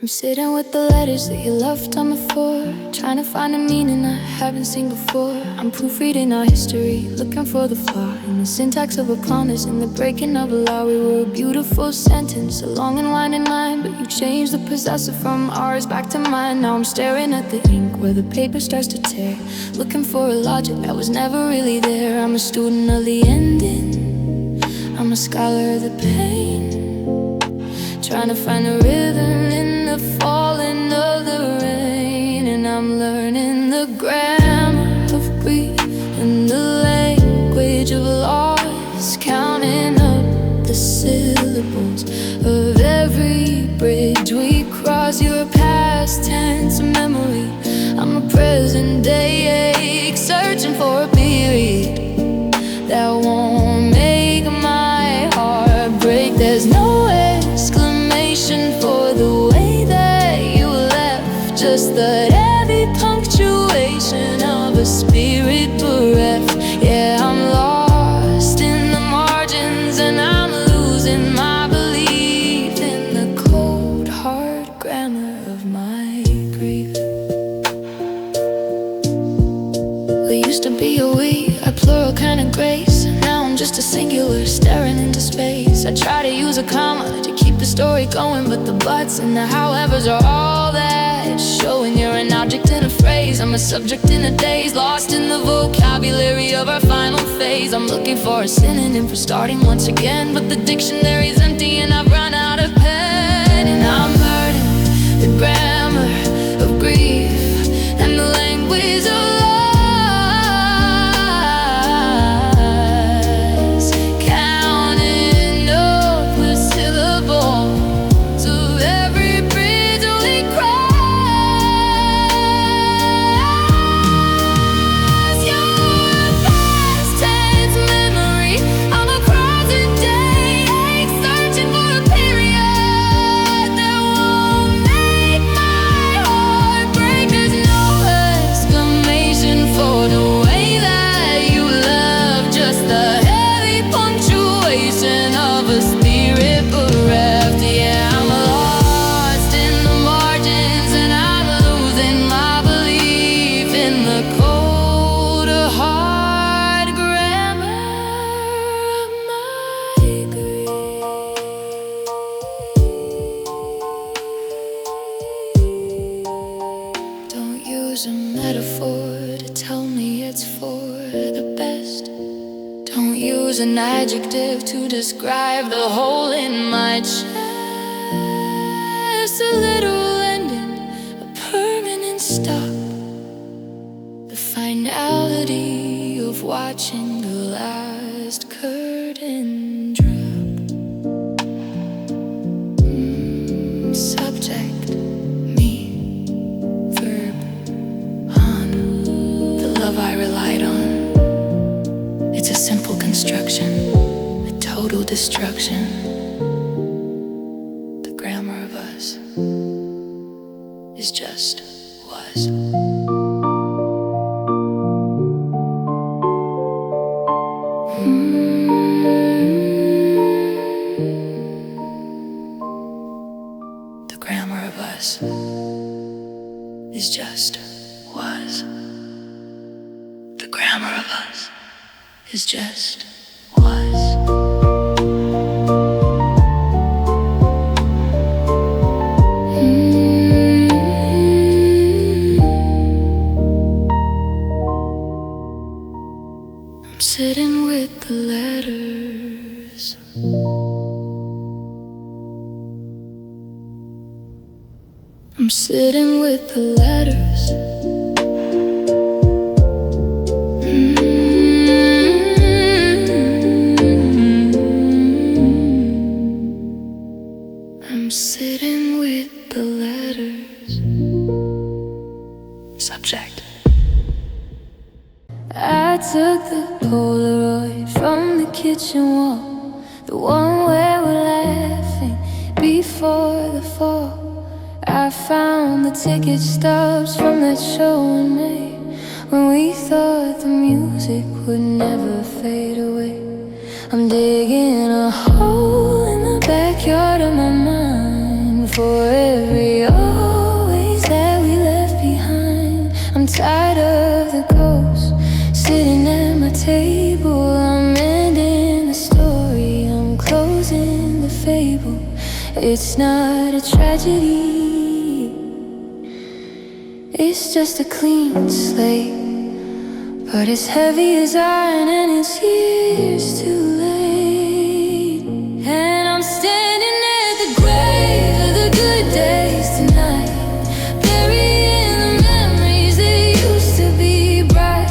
I'm sitting with the letters that you left on the floor, trying to find a meaning I haven't seen before. I'm proofreading our history, looking for the flaw in the syntax of a promise, in the breaking of a law. We were a beautiful sentence, a long and winding line, but you changed the possessive from ours back to mine. Now I'm staring at the ink where the paper starts to tear, looking for a logic that was never really there. I'm a student of the ending, I'm a scholar of the pain, trying to find a rhythm in the falling of the rain. And I'm learning the grammar of grief and the language of loss, counting up the syllables of every bridge we cross. You're a past tense memory, I'm a present day ache, searching for a period that won't make my heart break. There's no exclamation for the way that you left, just the heavy punctuation of a spirit bereft. Yeah, I'm lost in the margins and I'm losing my belief in the cold hard grammar of my grief. We used to be a we, a plural kind of grace. Now I'm just a singular staring into space. I try to use a comma to keep the story going, but the buts and the howevers are all that showing. You're an object in a phrase, I'm a subject in a daze, lost in the vocabulary of our final phase. I'm looking for a synonym for starting once again, but the dictionary's empty and I've run out of pen. And I'm learning the grammar of grief and the language of searching for a period metaphor to tell me it's for the best. Don't use an adjective to describe the hole in my chest. A literal ending, a permanent stop. The finality of watching the last curtain drop. Subject, me, verb, on. The love I relied on. It's a simple construction, a total destruction. The grammar of us is just was. The grammar of us is just was. The grammar of us is just was. I'm sitting with the letters. I'm sitting with the letters. I'm sitting with the letters. Subject. I took the Polaroid from the kitchen wall, the one where we're laughing before the fall. I found the ticket stubs from that show in May, when we thought the music would never fade away. I'm digging a hole in the backyard of my mind for every always that we left behind. I'm tired of the ghosts sitting at my table. I'm ending the story, I'm closing the fable. It's not a tragedy, it's just a clean slate, but it's heavy as iron and it's years too late. And I'm standing at the grave of the good days tonight, burying the memories that used to be bright.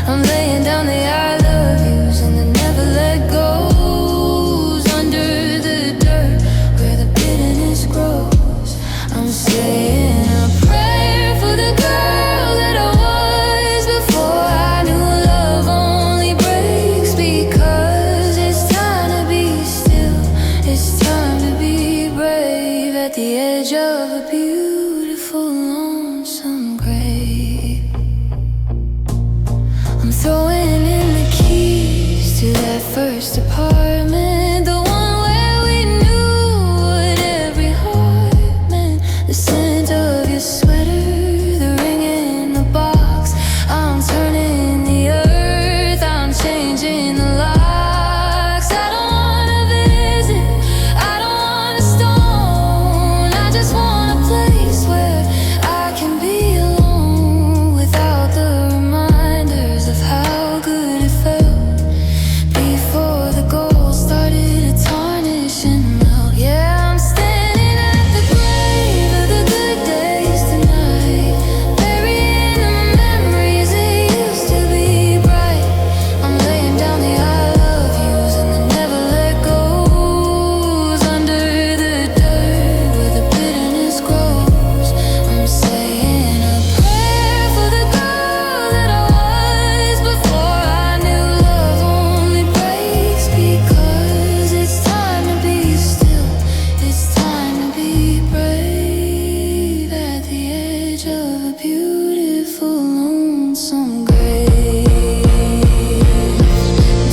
I'm laying down the I love yous and the never let goes under the dirt where the bitterness grows. I'm saying a prayer for the girl that I was before I knew love only breaks. Because it's time to be still, it's time to be brave at the edge of a beautiful lonesome grave. I'm throwing in the keys to that first apartment, the one where we knew what every heart meant. The scent of your sweater, the ring in the box. I'm turning the earth, I'm changing the locks. I don't wanna visit, I don't want a stone. I just want a place where I can be alone without the reminders of how good it felt before the gold started to tarnish and melt. Yeah, I'm standing at the grave of the good days tonight, burying the memories that used to be bright. I'm laying down the I love yous and the never let goes under the dirt where the bitterness grows. I'm saying a prayer for the girl that I was before I knew love only breaks. Because it's time to be still, it's time to be brave at the edge of a beautiful lonesome grave.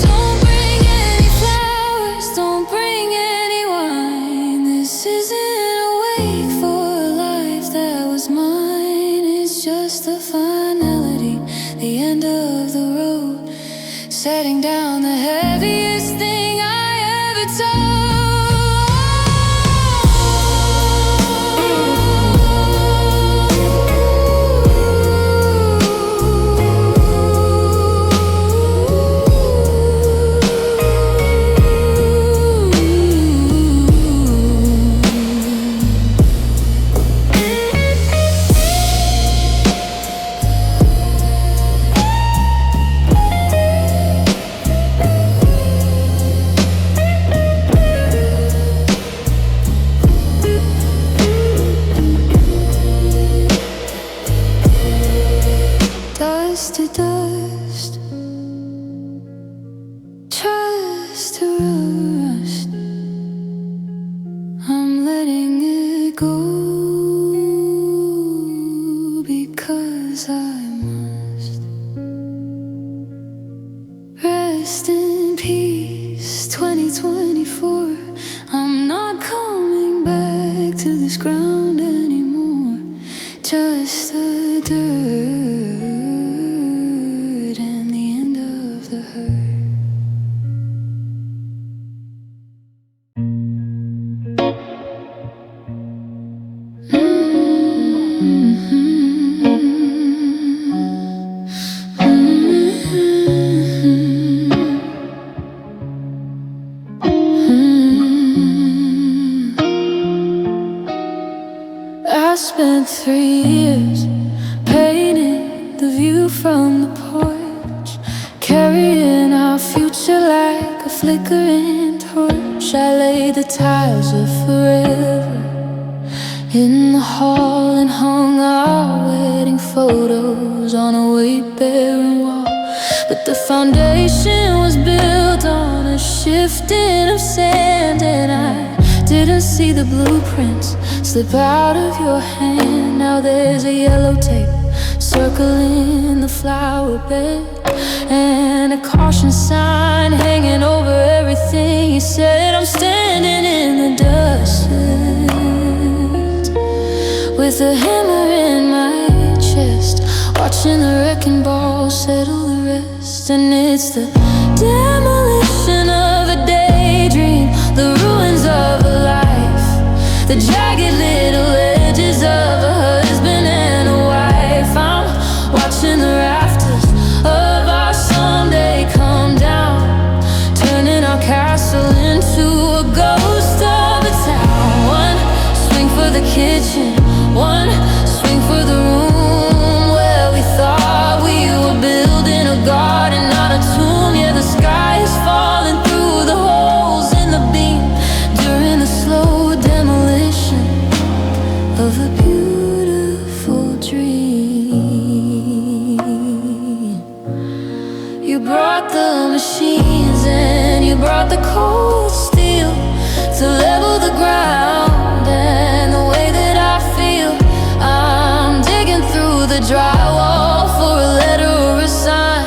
Don't bring any flowers, don't bring any wine. This isn't a wake for a life that was mine. It's just the finality, the end of the road, setting down the heaviest thing I ever told. to this ground anymore. Just the dirt and the end of the hurt. I spent 3 years painting the view from the porch, carrying our future like a flickering torch. I laid the tiles of forever in the hall and hung our wedding photos on a weight-bearing wall. But the foundation was built on a shifting of sand, and I didn't see the blueprints slip out of your hand. Now there's a yellow tape circling the flower bed, and a caution sign hanging over everything you said. I'm standing in the dust with a hammer in my chest, watching the wrecking ball settle the rest. And it's the demolition of a daydream, the ruins of a life, the jagged little edges of a husband and a wife. I'm watching the rafters of our someday come down, turning our castle into a ghost of a town. One swing for the kitchen, one swing for the room where we thought we were building a garden, not a tomb. Yeah, the sky is falling through the holes in the beam during the slow demolition of a beautiful dream. You brought the machines and you brought the cold steel to level the ground, and the way that I feel, I'm digging through the drywall for a letter or a sign.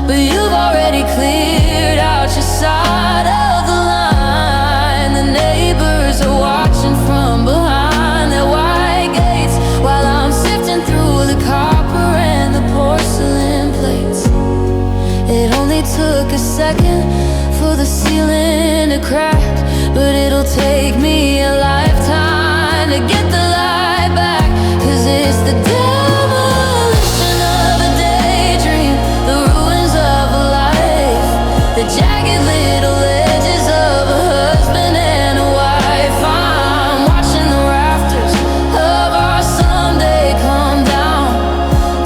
But you've already cleared out your side of the line. The neighbors are watching from behind their white gates while I'm sifting through the copper and the porcelain plates. It only took a second for the ceiling to crack, but it'll take me a lifetime to get the light back. 'Cause it's the demolition of a daydream, the ruins of a life, the jagged little edges of a husband and a wife. I'm watching the rafters of our someday come down,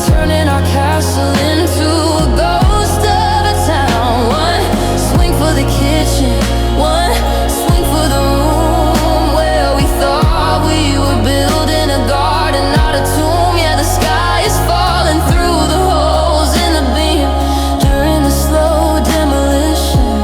turning our castle into a ghost of a town. One swing for the kitchen, one swing for the room where we thought we were building a garden, not a tomb. Yeah, the sky is falling through the holes in the beam during the slow demolition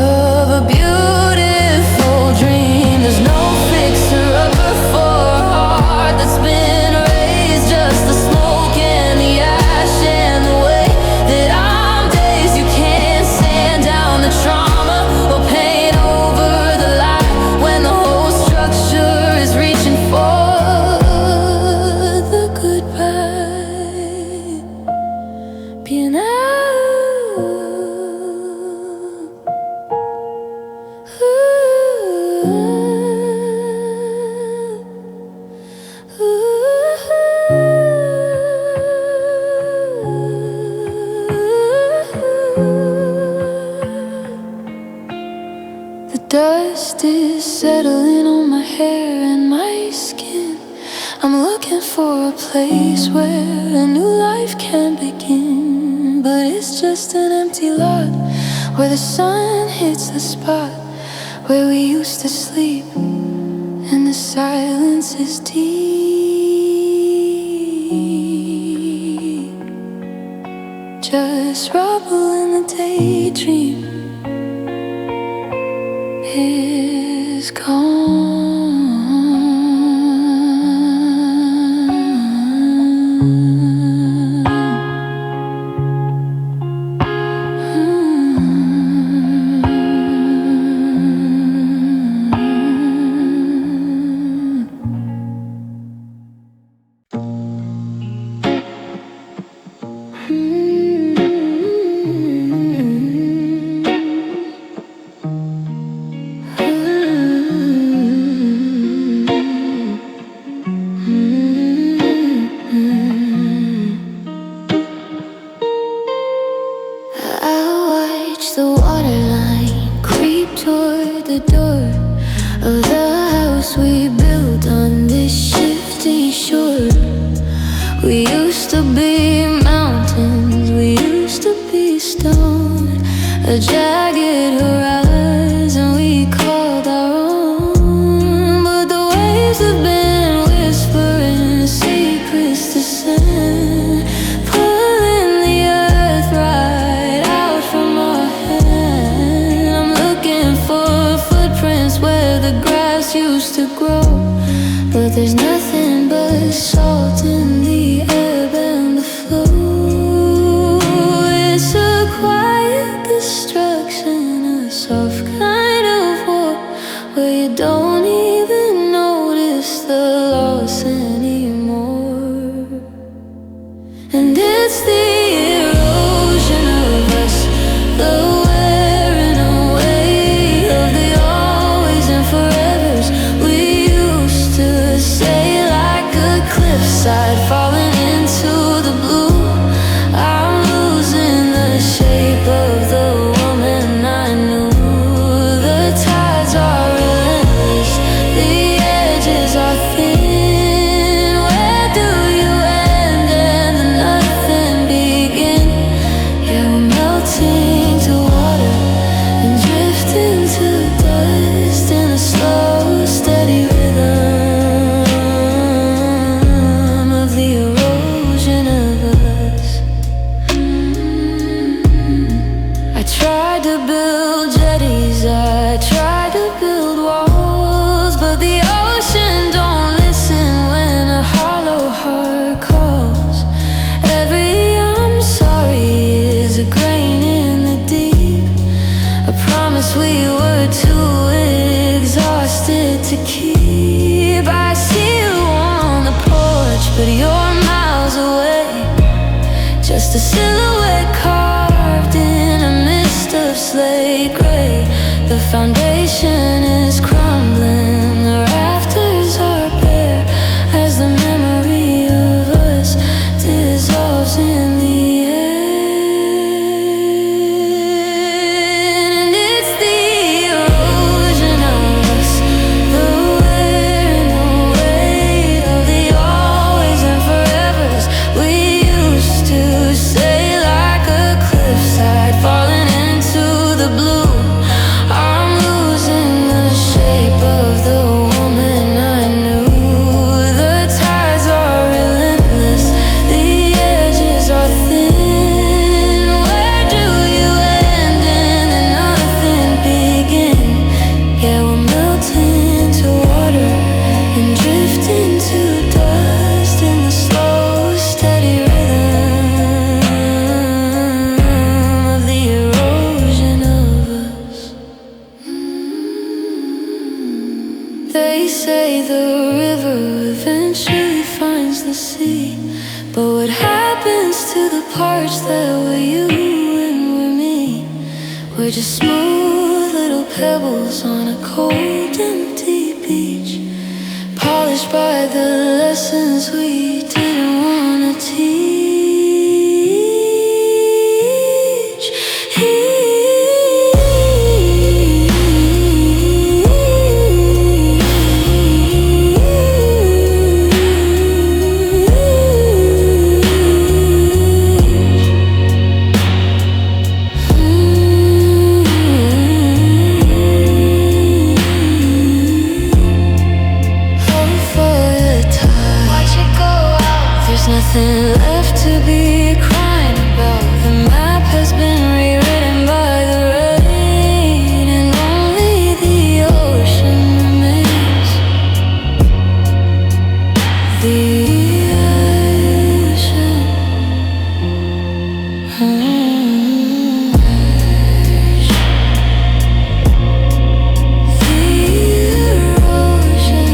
of a beautiful dream. There's no fixer-upper for a heart that's been raised, just the smoke and the ash and the way that I'm dazed. You can't sand down the trauma or paint over the light when the whole structure is reaching for the goodbye. Being out. The dust is settling on my hair and my skin. I'm looking for a place where a new life can begin, but it's just an empty lot where the sun hits the spot where we used to sleep, and the silence is deep. Just rubble in the daydream is gone. of the house we built on this shifting shore. We used to be mountains, we used to be stone, a jagged horizon we called our own. But the waves have been whispering secrets to send, pulling the earth right out from our hand. I'm looking for footprints where the grass used to grow, but there's nothing but salt in the ebb and the flow. It's a quiet destruction, a soft kind of war, where you don't even notice the loss anymore. And it's the erosion of us, the wearing away of the always and forevers we used to say, like a cliffside falling into the blue. I'm losing the shape of the woman I knew. The tides are relentless, the edges are thin. Where do you end and the nothing begin? Yeah, we're melting to water and drifting to dust in a slow, steady rhythm of the erosion of us. I tried to build jetties, I tried to build walls, but the ocean don't listen when a hollow heart calls. Every I'm sorry is a grain in the deep, a promise we were too exhausted to keep. I see you on the porch, but you're miles away, just a silhouette carved in a mist of slate gray. The foundation is crumbling, the rafters are bare, as the memory of us dissolves in the air. And it's the erosion of us, the wearing away of the always and forevers we used to say, like a cliffside falling into the blue. I'm losing the shape of the woman I knew. The tides are relentless, the edges are thin. Where do you end and then nothing begin? Yeah, we're melting to water and drifting to dust in the slow, steady rhythm of the erosion of us. They say the river eventually finds the sea, but what happens to the parts that were you and were me? We're just smooth little pebbles on a cold, empty beach, polished by the lessons we didn't wanna teach. There's nothing left to be crying about. The map has been rewritten by the rain, and only the ocean remains. The ocean. The erosion.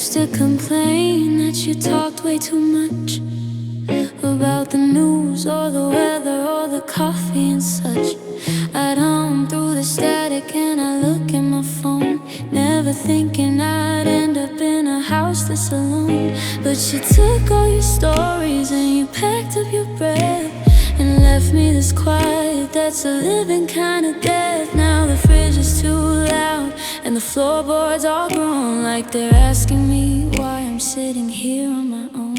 used to complain that you talked way too much about the news or the weather or the coffee and such. I'd hum through the static and I look at my phone, never thinking I'd end up in a house this alone. But you took all your stories and you packed up your breath and left me this quiet that's a living kind of death. Now the fridge is too loud and the floorboards all grown, like they're asking me why I'm sitting here on my own.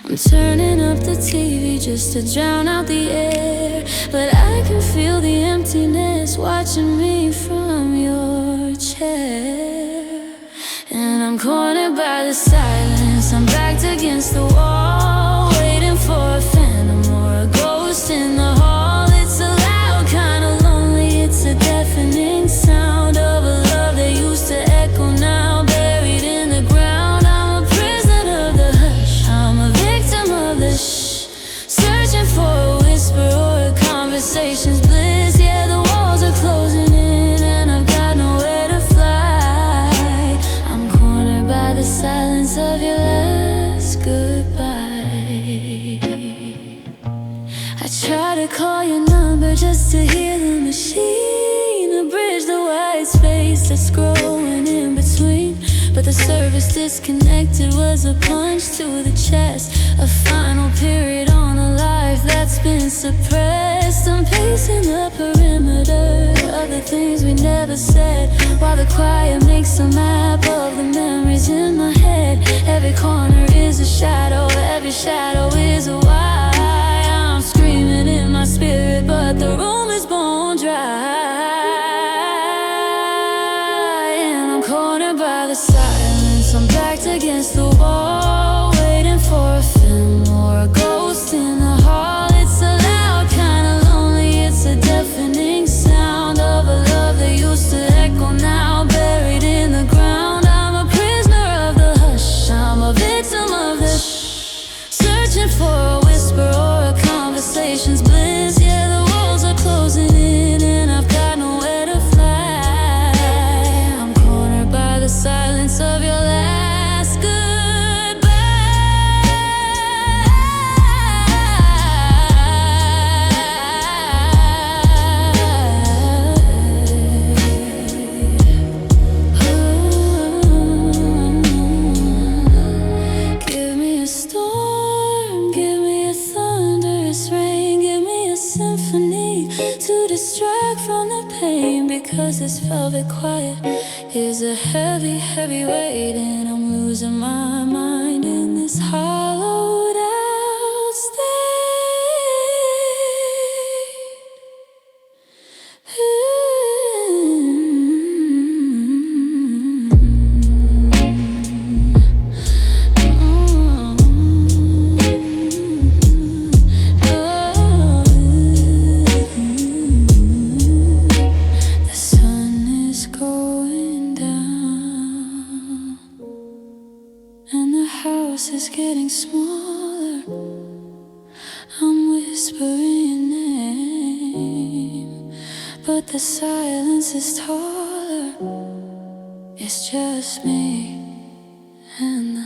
I'm turning up the TV just to drown out the air, but I can feel the emptiness watching me from your chair. And I'm cornered by the silence, I'm backed against the wall, waiting for a phantom or a ghost in the hall. It's a loud kind of lonely, it's a deafening sound of a love that used to echo, now buried in the ground. I'm a prisoner of the hush, I'm a victim of the shh, searching for a whisper or a conversation's bliss. Yeah, the walls are closing in and I've got nowhere to fly. I'm cornered by the silence of your last goodbye. I try to call your number just to hear the machine, to bridge the white space that's growing in between. But the service disconnected was a punch to the chest, a final period on a life that's been suppressed. I'm pacing the perimeter of the things we never said, while the quiet makes a map of the memories in my head. Every corner is a shadow, every shadow is a why. I'm screaming in my spirit, but the room is bone dry. And I'm cornered by the silence, I'm backed against the wall, waiting for a film or a ghost in the hall. It's a loud kind of lonely, it's a deafening sound of a love that used to echo, now buried in the ground. I'm a prisoner of the hush, I'm a victim of the shh, searching for a whisper or a conversation's bliss. Yeah, the walls are closing in and I've got nowhere to fly. I'm cornered by the silence of your last goodbye. Give me a storm, give me a thunderous rain, give me a symphony to distract from the pain, because this velvet quiet is a heavy, heavy weight, and I'm losing my mind in this hollowed out state. The sun is going down and the house is getting smaller. I'm whispering your name, but the silence is taller. It's just me and